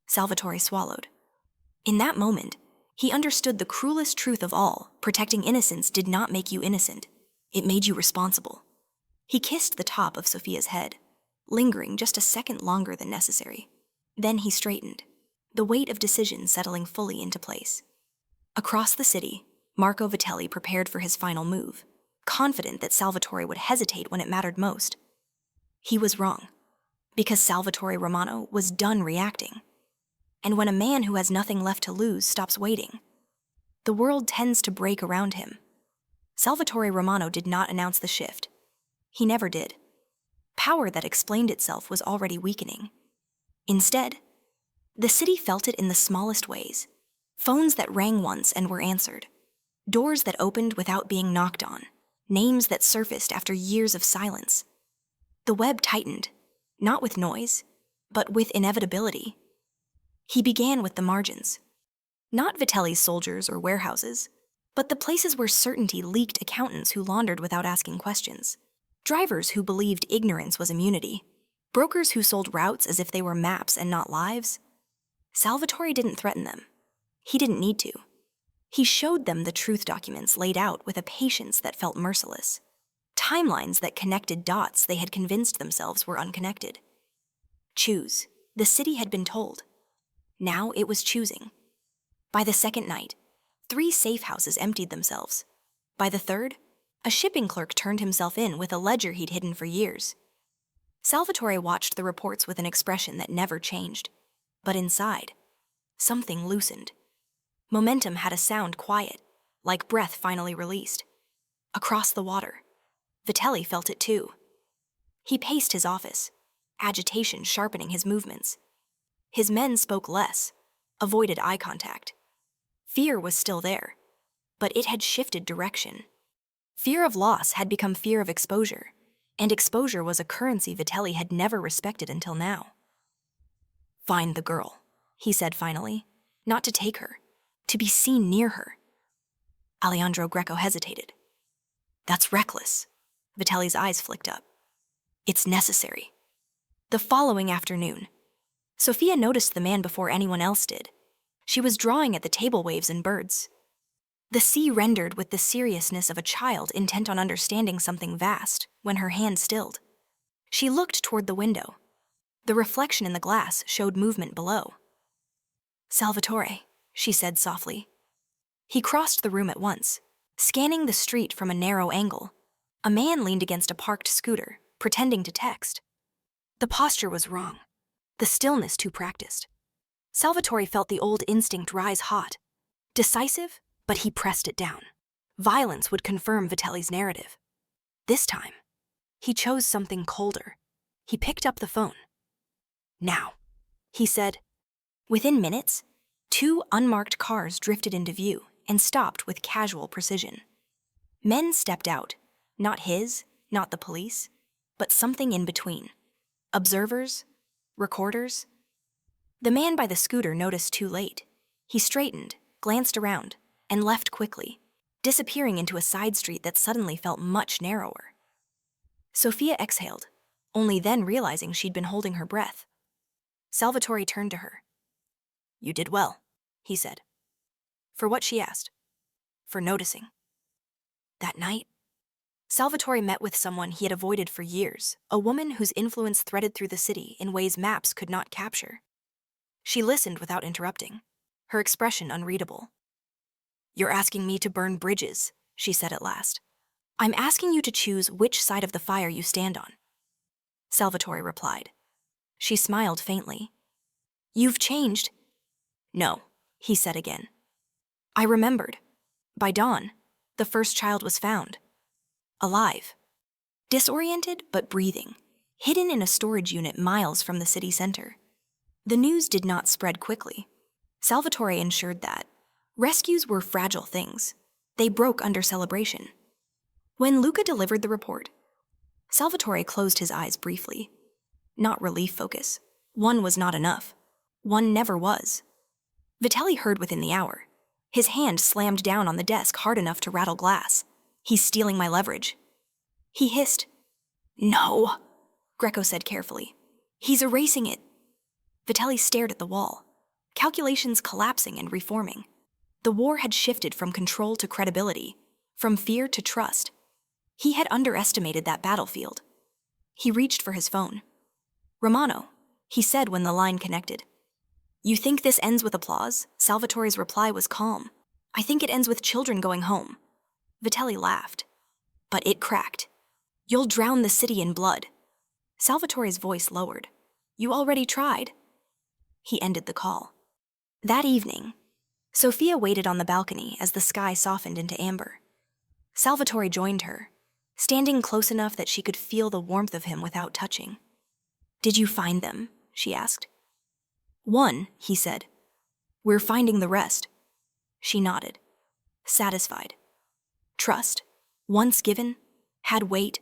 Salvatore swallowed. In that moment, he understood the cruelest truth of all: protecting innocence did not make you innocent. It made you responsible. He kissed the top of Sophia's head, lingering just a second longer than necessary. Then he straightened, the weight of decision settling fully into place. Across the city, Marco Vitelli prepared for his final move, confident that Salvatore would hesitate when it mattered most. He was wrong, because Salvatore Romano was done reacting. And when a man who has nothing left to lose stops waiting, the world tends to break around him. Salvatore Romano did not announce the shift. He never did. Power that explained itself was already weakening. Instead, the city felt it in the smallest ways. Phones that rang once and were answered. Doors that opened without being knocked on. Names that surfaced after years of silence. The web tightened, not with noise, but with inevitability. He began with the margins. Not Vitelli's soldiers or warehouses, but the places where certainty leaked accountants who laundered without asking questions. Drivers who believed ignorance was immunity. Brokers who sold routes as if they were maps and not lives. Salvatore didn't threaten them. He didn't need to. He showed them the truth documents laid out with a patience that felt merciless. Timelines that connected dots they had convinced themselves were unconnected. Choose. The city had been told. Now it was choosing. By the second night, 3 safe houses emptied themselves. By the third, a shipping clerk turned himself in with a ledger he'd hidden for years. Salvatore watched the reports with an expression that never changed. But inside, something loosened. Momentum had a sound quiet, like breath finally released. Across the water, Vitelli felt it too. He paced his office, agitation sharpening his movements. His men spoke less, avoided eye contact. Fear was still there, but it had shifted direction. Fear of loss had become fear of exposure, and exposure was a currency Vitelli had never respected until now. "Find the girl," he said finally, not to take her, to be seen near her. Alejandro Greco hesitated. "That's reckless." Vitelli's eyes flicked up. "It's necessary." The following afternoon, Sophia noticed the man before anyone else did. She was drawing at the table waves and birds. The sea rendered with the seriousness of a child intent on understanding something vast when her hand stilled. She looked toward the window. The reflection in the glass showed movement below. "Salvatore," she said softly. He crossed the room at once, scanning the street from a narrow angle. A man leaned against a parked scooter, pretending to text. The posture was wrong, the stillness too practiced. Salvatore felt the old instinct rise hot. Decisive, but he pressed it down. Violence would confirm Vitelli's narrative. This time, he chose something colder. He picked up the phone. "Now," he said. Within minutes, 2 unmarked cars drifted into view and stopped with casual precision. Men stepped out, not his, not the police, but something in between. Observers, recorders. The man by the scooter noticed too late. He straightened, glanced around, and left quickly, disappearing into a side street that suddenly felt much narrower. Sophia exhaled, only then realizing she'd been holding her breath. Salvatore turned to her. "You did well," he said. For what, she asked. For noticing. That night, Salvatore met with someone he had avoided for years, a woman whose influence threaded through the city in ways maps could not capture. She listened without interrupting, her expression unreadable. "You're asking me to burn bridges," she said at last. "I'm asking you to choose which side of the fire you stand on." Salvatore replied. She smiled faintly. "You've changed." "No," he said again. "I remembered. By dawn, the first child was found. Alive. Disoriented but breathing, hidden in a storage unit miles from the city center. The news did not spread quickly. Salvatore ensured that rescues were fragile things. They broke under celebration. When Luca delivered the report, Salvatore closed his eyes briefly. not relief focus. One was not enough. One never was. Vitelli heard within the hour. His hand slammed down on the desk hard enough to rattle glass. He's stealing my leverage. He hissed. No, Greco said carefully. He's erasing it. Vitelli stared at the wall, calculations collapsing and reforming. The war had shifted from control to credibility, from fear to trust. He had underestimated that battlefield. He reached for his phone. Romano, he said when the line connected. You think this ends with applause? Salvatore's reply was calm. I think it ends with children going home. Vitelli laughed. But it cracked. You'll drown the city in blood. Salvatore's voice lowered. You already tried. He ended the call. That evening, Sophia waited on the balcony as the sky softened into amber. Salvatore joined her, standing close enough that she could feel the warmth of him without touching. Did you find them? She asked. One, he said. We're finding the rest. She nodded, satisfied. Trust, once given, had weight.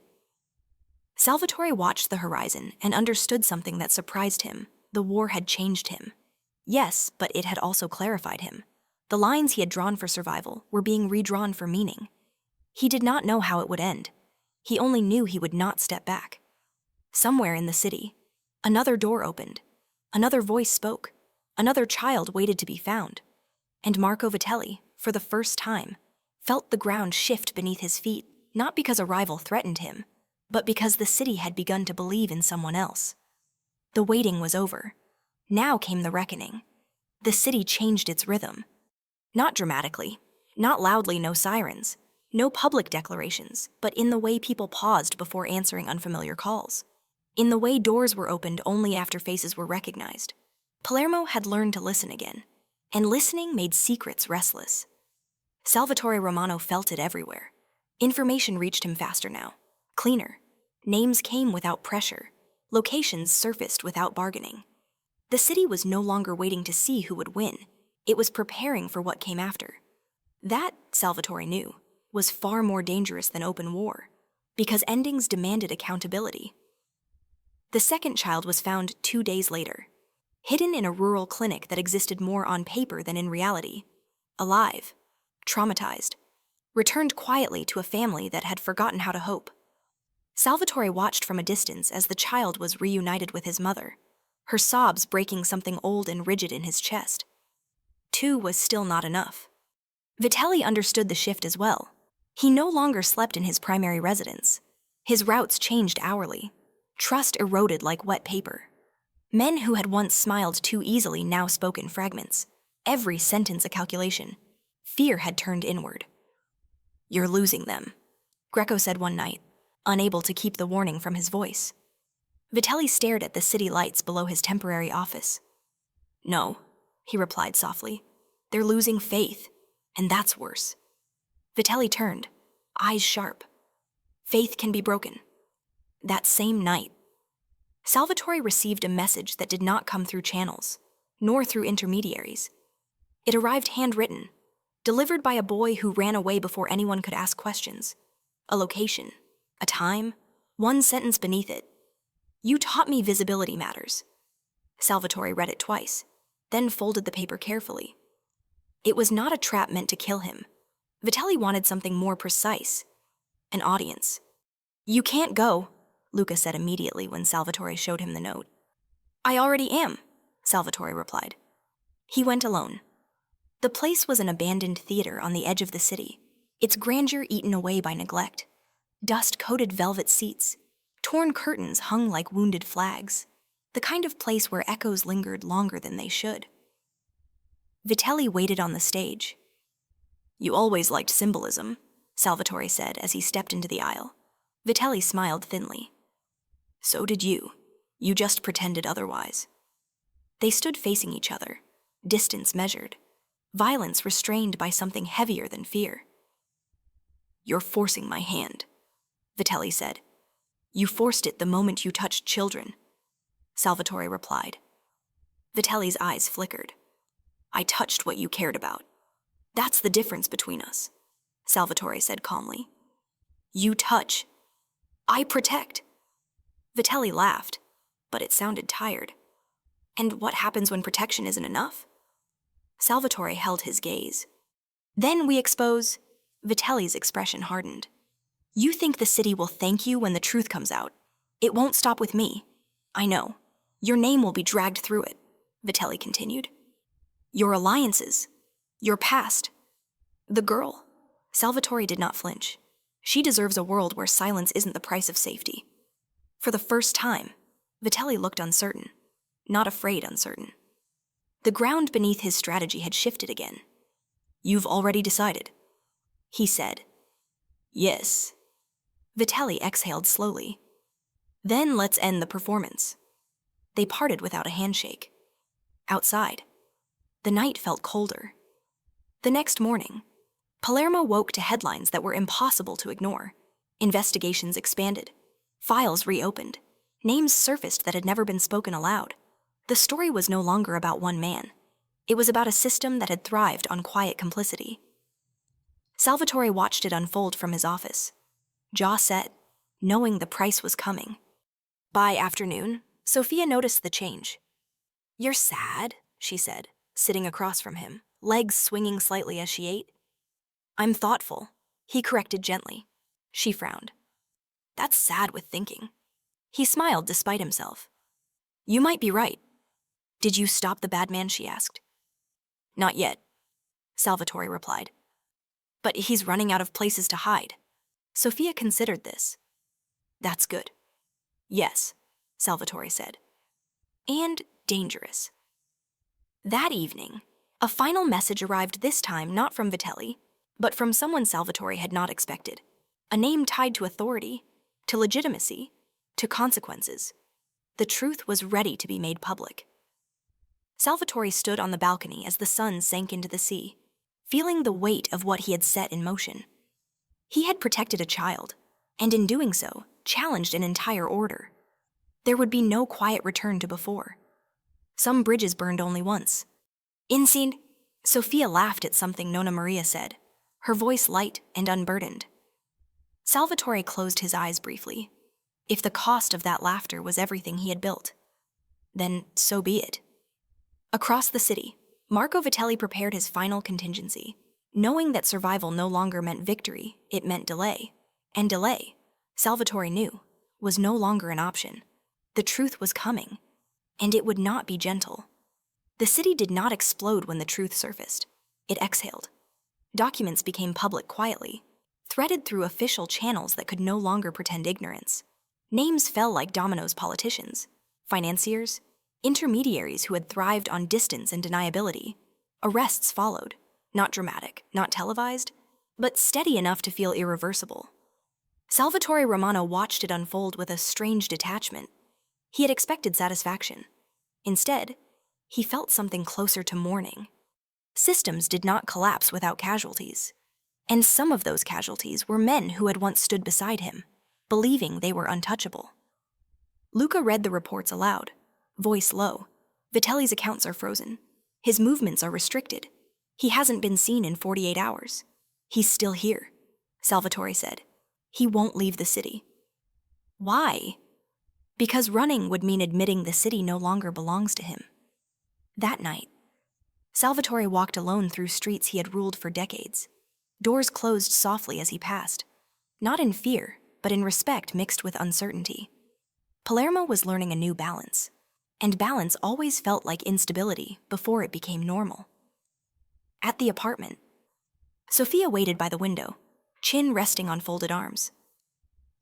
Salvatore watched the horizon and understood something that surprised him. The war had changed him. Yes, but it had also clarified him. The lines he had drawn for survival were being redrawn for meaning. He did not know how it would end. He only knew he would not step back. Somewhere in the city, another door opened. Another voice spoke. Another child waited to be found. And Marco Vitelli, for the first time, felt the ground shift beneath his feet, not because a rival threatened him, but because the city had begun to believe in someone else. The waiting was over. Now came the reckoning. The city changed its rhythm. Not dramatically, not loudly, no sirens, no public declarations, but in the way people paused before answering unfamiliar calls. In the way doors were opened only after faces were recognized. Palermo had learned to listen again, and listening made secrets restless. Salvatore Romano felt it everywhere. Information reached him faster now, cleaner. Names came without pressure. Locations surfaced without bargaining. The city was no longer waiting to see who would win. It was preparing for what came after. That, Salvatore knew, was far more dangerous than open war, because endings demanded accountability. The second child was found 2 days later, hidden in a rural clinic that existed more on paper than in reality. Alive, traumatized, returned quietly to a family that had forgotten how to hope. Salvatore watched from a distance as the child was reunited with his mother, her sobs breaking something old and rigid in his chest. 2 was still not enough. Vitelli understood the shift as well. He no longer slept in his primary residence. His routes changed hourly. Trust eroded like wet paper. Men who had once smiled too easily now spoke in fragments. Every sentence a calculation. Fear had turned inward. You're losing them, Greco said one night, unable to keep the warning from his voice. Vitelli stared at the city lights below his temporary office. No, he replied softly. They're losing faith, and that's worse. Vitelli turned, eyes sharp. Faith can be broken. That same night, Salvatore received a message that did not come through channels, nor through intermediaries. It arrived handwritten, delivered by a boy who ran away before anyone could ask questions. A location, a time, one sentence beneath it. You taught me visibility matters. Salvatore read it twice, then folded the paper carefully. It was not a trap meant to kill him. Vitelli wanted something more precise. An audience. You can't go, Luca said immediately when Salvatore showed him the note. I already am, Salvatore replied. He went alone. The place was an abandoned theater on the edge of the city, its grandeur eaten away by neglect. Dust-coated velvet seats, torn curtains hung like wounded flags, the kind of place where echoes lingered longer than they should. Vitelli waited on the stage. You always liked symbolism, Salvatore said as he stepped into the aisle. Vitelli smiled thinly. So did you. You just pretended otherwise. They stood facing each other, distance measured, violence restrained by something heavier than fear. You're forcing my hand, Vitelli said. You forced it the moment you touched children, Salvatore replied. Vitelli's eyes flickered. I touched what you cared about. That's the difference between us, Salvatore said calmly. You touch. I protect. Vitelli laughed. but it sounded tired. And what happens when protection isn't enough? Salvatore held his gaze. Then we expose... Vitelli's expression hardened. You think the city will thank you when the truth comes out. It won't stop with me. I know. Your name will be dragged through it, Vitelli continued. Your alliances. Your past. The girl. Salvatore did not flinch. She deserves a world where silence isn't the price of safety. For the first time, Vitelli looked uncertain, not afraid uncertain. The ground beneath his strategy had shifted again. You've already decided, he said. Yes. Vitelli exhaled slowly. Then let's end the performance. They parted without a handshake. Outside, the night felt colder. The next morning, Palermo woke to headlines that were impossible to ignore. Investigations expanded. Files reopened. Names surfaced that had never been spoken aloud. The story was no longer about one man. It was about a system that had thrived on quiet complicity. Salvatore watched it unfold from his office, jaw set, knowing the price was coming. By afternoon, Sophia noticed the change. You're sad, she said, sitting across from him, legs swinging slightly as she ate. I'm thoughtful, he corrected gently. She frowned. That's sad with thinking. He smiled despite himself. You might be right. Did you stop the bad man, she asked. Not yet, Salvatore replied. But he's running out of places to hide. Sophia considered this. That's good. Yes, Salvatore said. And dangerous. That evening, a final message arrived, this time not from Vitelli, but from someone Salvatore had not expected. A name tied to authority, to legitimacy, to consequences. The truth was ready to be made public. Salvatore stood on the balcony as the sun sank into the sea, feeling the weight of what he had set in motion. He had protected a child, and in doing so, challenged an entire order. There would be no quiet return to before. Some bridges burned only once. Insane, Sophia laughed at something Nonna Maria said, her voice light and unburdened. Salvatore closed his eyes briefly. If the cost of that laughter was everything he had built, then so be it. Across the city, Marco Vitelli prepared his final contingency. Knowing that survival no longer meant victory, it meant delay. And delay, Salvatore knew, was no longer an option. The truth was coming, and it would not be gentle. The city did not explode when the truth surfaced. It exhaled. Documents became public quietly, threaded through official channels that could no longer pretend ignorance. Names fell like dominoes: politicians, financiers, intermediaries who had thrived on distance and deniability. Arrests followed, not dramatic, not televised, but steady enough to feel irreversible. Salvatore Romano watched it unfold with a strange detachment. He had expected satisfaction. Instead, he felt something closer to mourning. Systems did not collapse without casualties. And some of those casualties were men who had once stood beside him, believing they were untouchable. Luca read the reports aloud, voice low. Vitelli's accounts are frozen. His movements are restricted. He hasn't been seen in 48 hours. He's still here, Salvatore said. He won't leave the city. Why? Because running would mean admitting the city no longer belongs to him. That night, Salvatore walked alone through streets he had ruled for decades. Doors closed softly as he passed, not in fear, but in respect mixed with uncertainty. Palermo was learning a new balance, and balance always felt like instability before it became normal. At the apartment, Sophia waited by the window, chin resting on folded arms.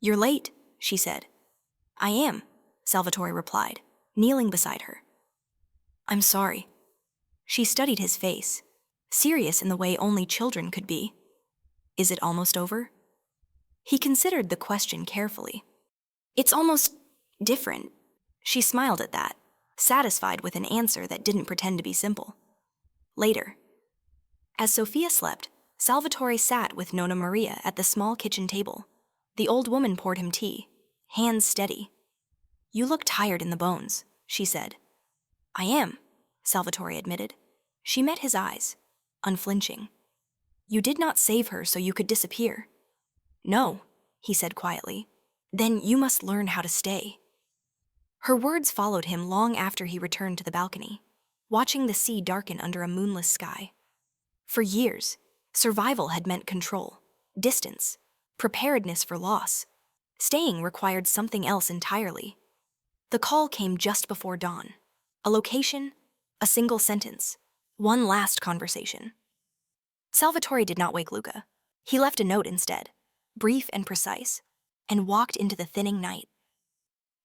You're late, she said. I am, Salvatore replied, kneeling beside her. I'm sorry. She studied his face, serious in the way only children could be. Is it almost over? He considered the question carefully. It's almost different. She smiled at that, satisfied with an answer that didn't pretend to be simple. Later, as Sophia slept, Salvatore sat with Nonna Maria at the small kitchen table. The old woman poured him tea, hands steady. You look tired in the bones, she said. I am, Salvatore admitted. She met his eyes, unflinching. You did not save her so you could disappear. No, he said quietly. Then you must learn how to stay. Her words followed him long after he returned to the balcony, watching the sea darken under a moonless sky. For years, survival had meant control, distance, preparedness for loss. Staying required something else entirely. The call came just before dawn. A location, a single sentence, one last conversation. Salvatore did not wake Luca. He left a note instead, brief and precise, and walked into the thinning night.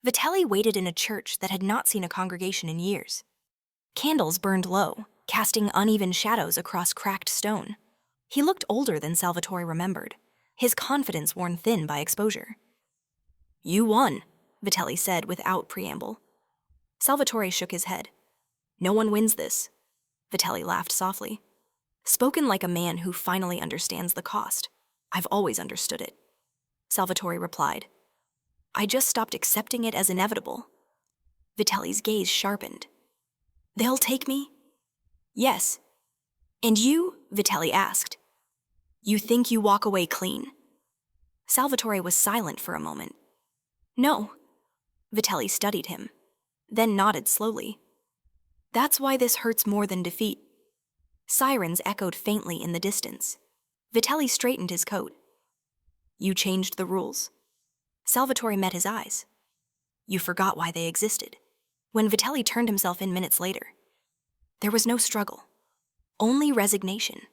Vitelli waited in a church that had not seen a congregation in years. Candles burned low, casting uneven shadows across cracked stone. He looked older than Salvatore remembered, his confidence worn thin by exposure. "You won," Vitelli said without preamble. Salvatore shook his head. "No one wins this." Vitelli laughed softly. "Spoken like a man who finally understands the cost. I've always understood it." Salvatore replied, "I just stopped accepting it as inevitable." Vitelli's gaze sharpened. "They'll take me?" "Yes." "And you?" Vitelli asked. "You think you walk away clean?" Salvatore was silent for a moment. "No." Vitelli studied him, then nodded slowly. "That's why this hurts more than defeat." Sirens echoed faintly in the distance. Vitelli straightened his coat. "You changed the rules." Salvatore met his eyes. "You forgot why they existed." When Vitelli turned himself in minutes later, there was no struggle, only resignation.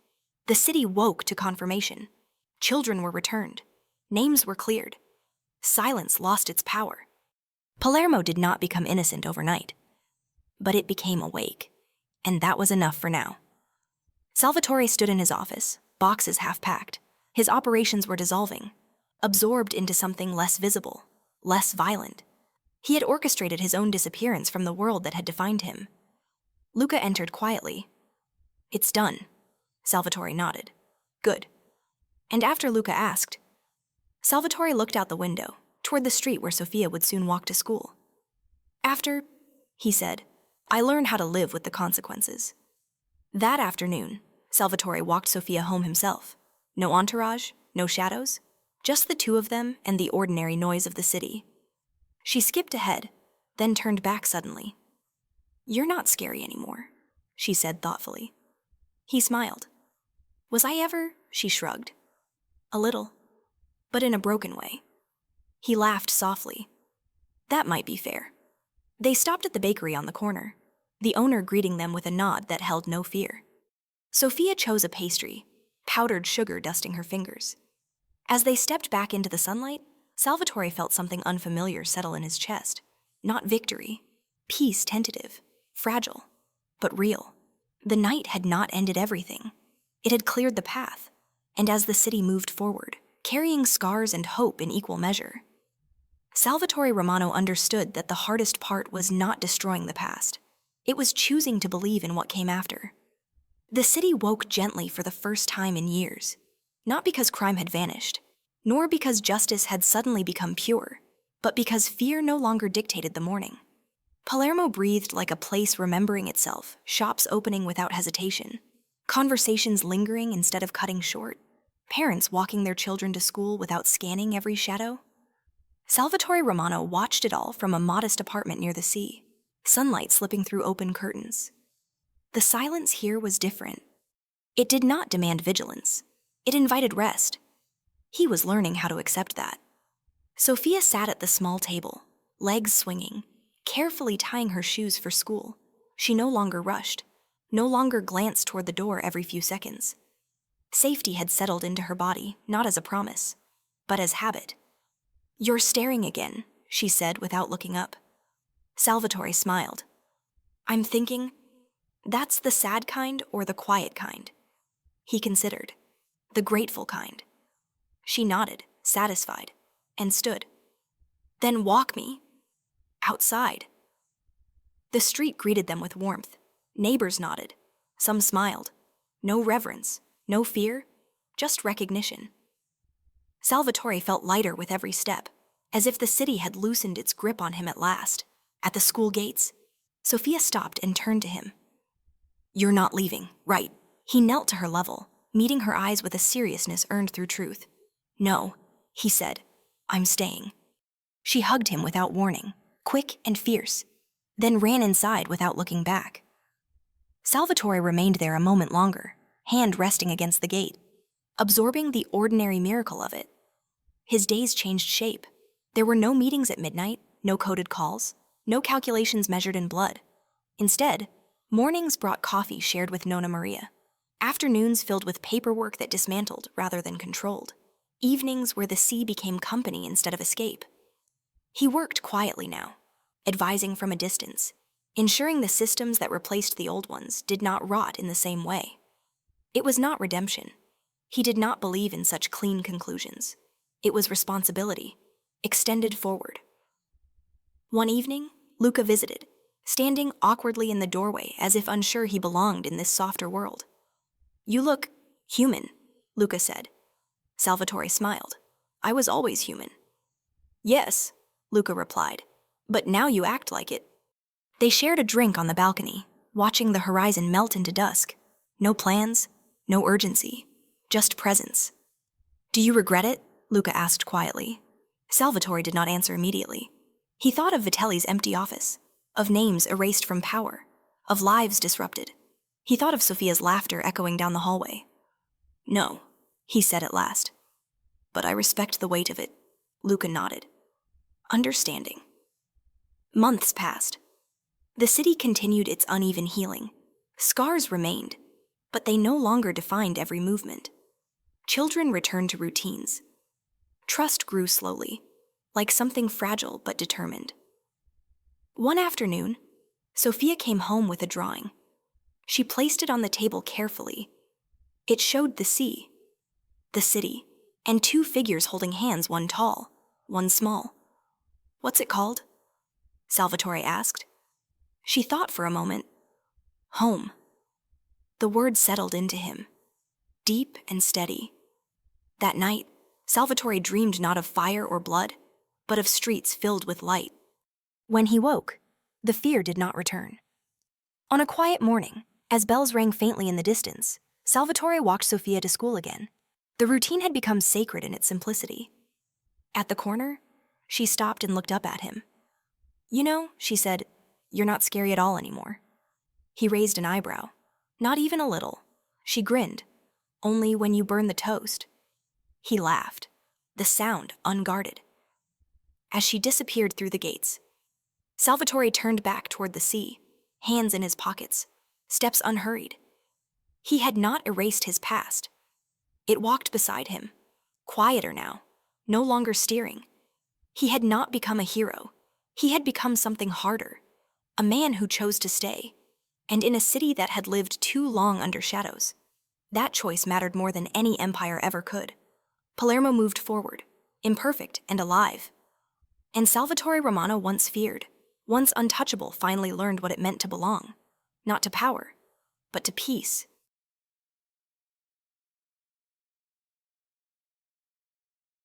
The city woke to confirmation. Children were returned. Names were cleared. Silence lost its power. Palermo did not become innocent overnight, but it became awake, and that was enough for now. Salvatore stood in his office, boxes half packed. His operations were dissolving, absorbed into something less visible, less violent. He had orchestrated his own disappearance from the world that had defined him. Luca entered quietly. "It's done." Salvatore nodded. "Good." And after Luca asked, Salvatore looked out the window, toward the street where Sofia would soon walk to school. "After," he said, "I learned how to live with the consequences." That afternoon, Salvatore walked Sofia home himself. No entourage, no shadows, just the two of them and the ordinary noise of the city. She skipped ahead, then turned back suddenly. "You're not scary anymore," she said thoughtfully. He smiled. "Was I ever?" She shrugged. "A little, but in a broken way." He laughed softly. "That might be fair." They stopped at the bakery on the corner, the owner greeting them with a nod that held no fear. Sofia chose a pastry, powdered sugar dusting her fingers. As they stepped back into the sunlight, Salvatore felt something unfamiliar settle in his chest. Not victory, peace tentative, fragile, but real. The night had not ended everything. It had cleared the path, and as the city moved forward, carrying scars and hope in equal measure, Salvatore Romano understood that the hardest part was not destroying the past. It was choosing to believe in what came after. The city woke gently for the first time in years, not because crime had vanished, nor because justice had suddenly become pure, but because fear no longer dictated the morning. Palermo breathed like a place remembering itself, shops opening without hesitation, conversations lingering instead of cutting short, parents walking their children to school without scanning every shadow. Salvatore Romano watched it all from a modest apartment near the sea, sunlight slipping through open curtains. The silence here was different. It did not demand vigilance. It invited rest. He was learning how to accept that. Sofia sat at the small table, legs swinging, carefully tying her shoes for school. She no longer rushed, no longer glanced toward the door every few seconds. Safety had settled into her body, not as a promise, but as habit. "You're staring again," she said without looking up. Salvatore smiled. "I'm thinking, that's the sad kind or the quiet kind?" He considered. "The grateful kind." She nodded, satisfied, and stood. "Then walk me. Outside." The street greeted them with warmth. Neighbors nodded. Some smiled. No reverence, no fear, just recognition. Salvatore felt lighter with every step, as if the city had loosened its grip on him at last. At the school gates, Sofia stopped and turned to him. "You're not leaving, right?" He knelt to her level, meeting her eyes with a seriousness earned through truth. "No," he said, "I'm staying." She hugged him without warning, quick and fierce, then ran inside without looking back. Salvatore remained there a moment longer, hand resting against the gate, absorbing the ordinary miracle of it. His days changed shape. There were no meetings at midnight, no coded calls, no calculations measured in blood. Instead, mornings brought coffee shared with Nonna Maria, afternoons filled with paperwork that dismantled rather than controlled, evenings where the sea became company instead of escape. He worked quietly now, advising from a distance, ensuring the systems that replaced the old ones did not rot in the same way. It was not redemption. He did not believe in such clean conclusions. It was responsibility, extended forward. One evening, Luca visited, standing awkwardly in the doorway as if unsure he belonged in this softer world. "You look human," Luca said. Salvatore smiled. "I was always human." "Yes," Luca replied, "but now you act like it." They shared a drink on the balcony, watching the horizon melt into dusk. No plans, no urgency, just presence. "Do you regret it?" Luca asked quietly. Salvatore did not answer immediately. He thought of Vitelli's empty office, of names erased from power, of lives disrupted. He thought of Sophia's laughter echoing down the hallway. "No," he said at last. "But I respect the weight of it." Luca nodded. Understanding. Months passed. The city continued its uneven healing. Scars remained, but they no longer defined every movement. Children returned to routines. Trust grew slowly, like something fragile but determined. One afternoon, Sophia came home with a drawing. She placed it on the table carefully. It showed the sea, the city, and two figures holding hands, one tall, one small. "What's it called?" Salvatore asked. She thought for a moment. Home. The word settled into him, deep and steady. That night, Salvatore dreamed not of fire or blood, but of streets filled with light. When he woke, the fear did not return. On a quiet morning, as bells rang faintly in the distance, Salvatore walked Sophia to school again. The routine had become sacred in its simplicity. At the corner, she stopped and looked up at him. "You know," she said, "you're not scary at all anymore." He raised an eyebrow. "Not even a little." She grinned. "Only when you burn the toast." He laughed, the sound unguarded. As she disappeared through the gates, Salvatore turned back toward the sea, hands in his pockets, steps unhurried. He had not erased his past. It walked beside him, quieter now, no longer steering. He had not become a hero. He had become something harder, a man who chose to stay, and in a city that had lived too long under shadows. That choice mattered more than any empire ever could. Palermo moved forward, imperfect and alive. And Salvatore Romano, once feared, once untouchable, finally learned what it meant to belong, not to power, but to peace.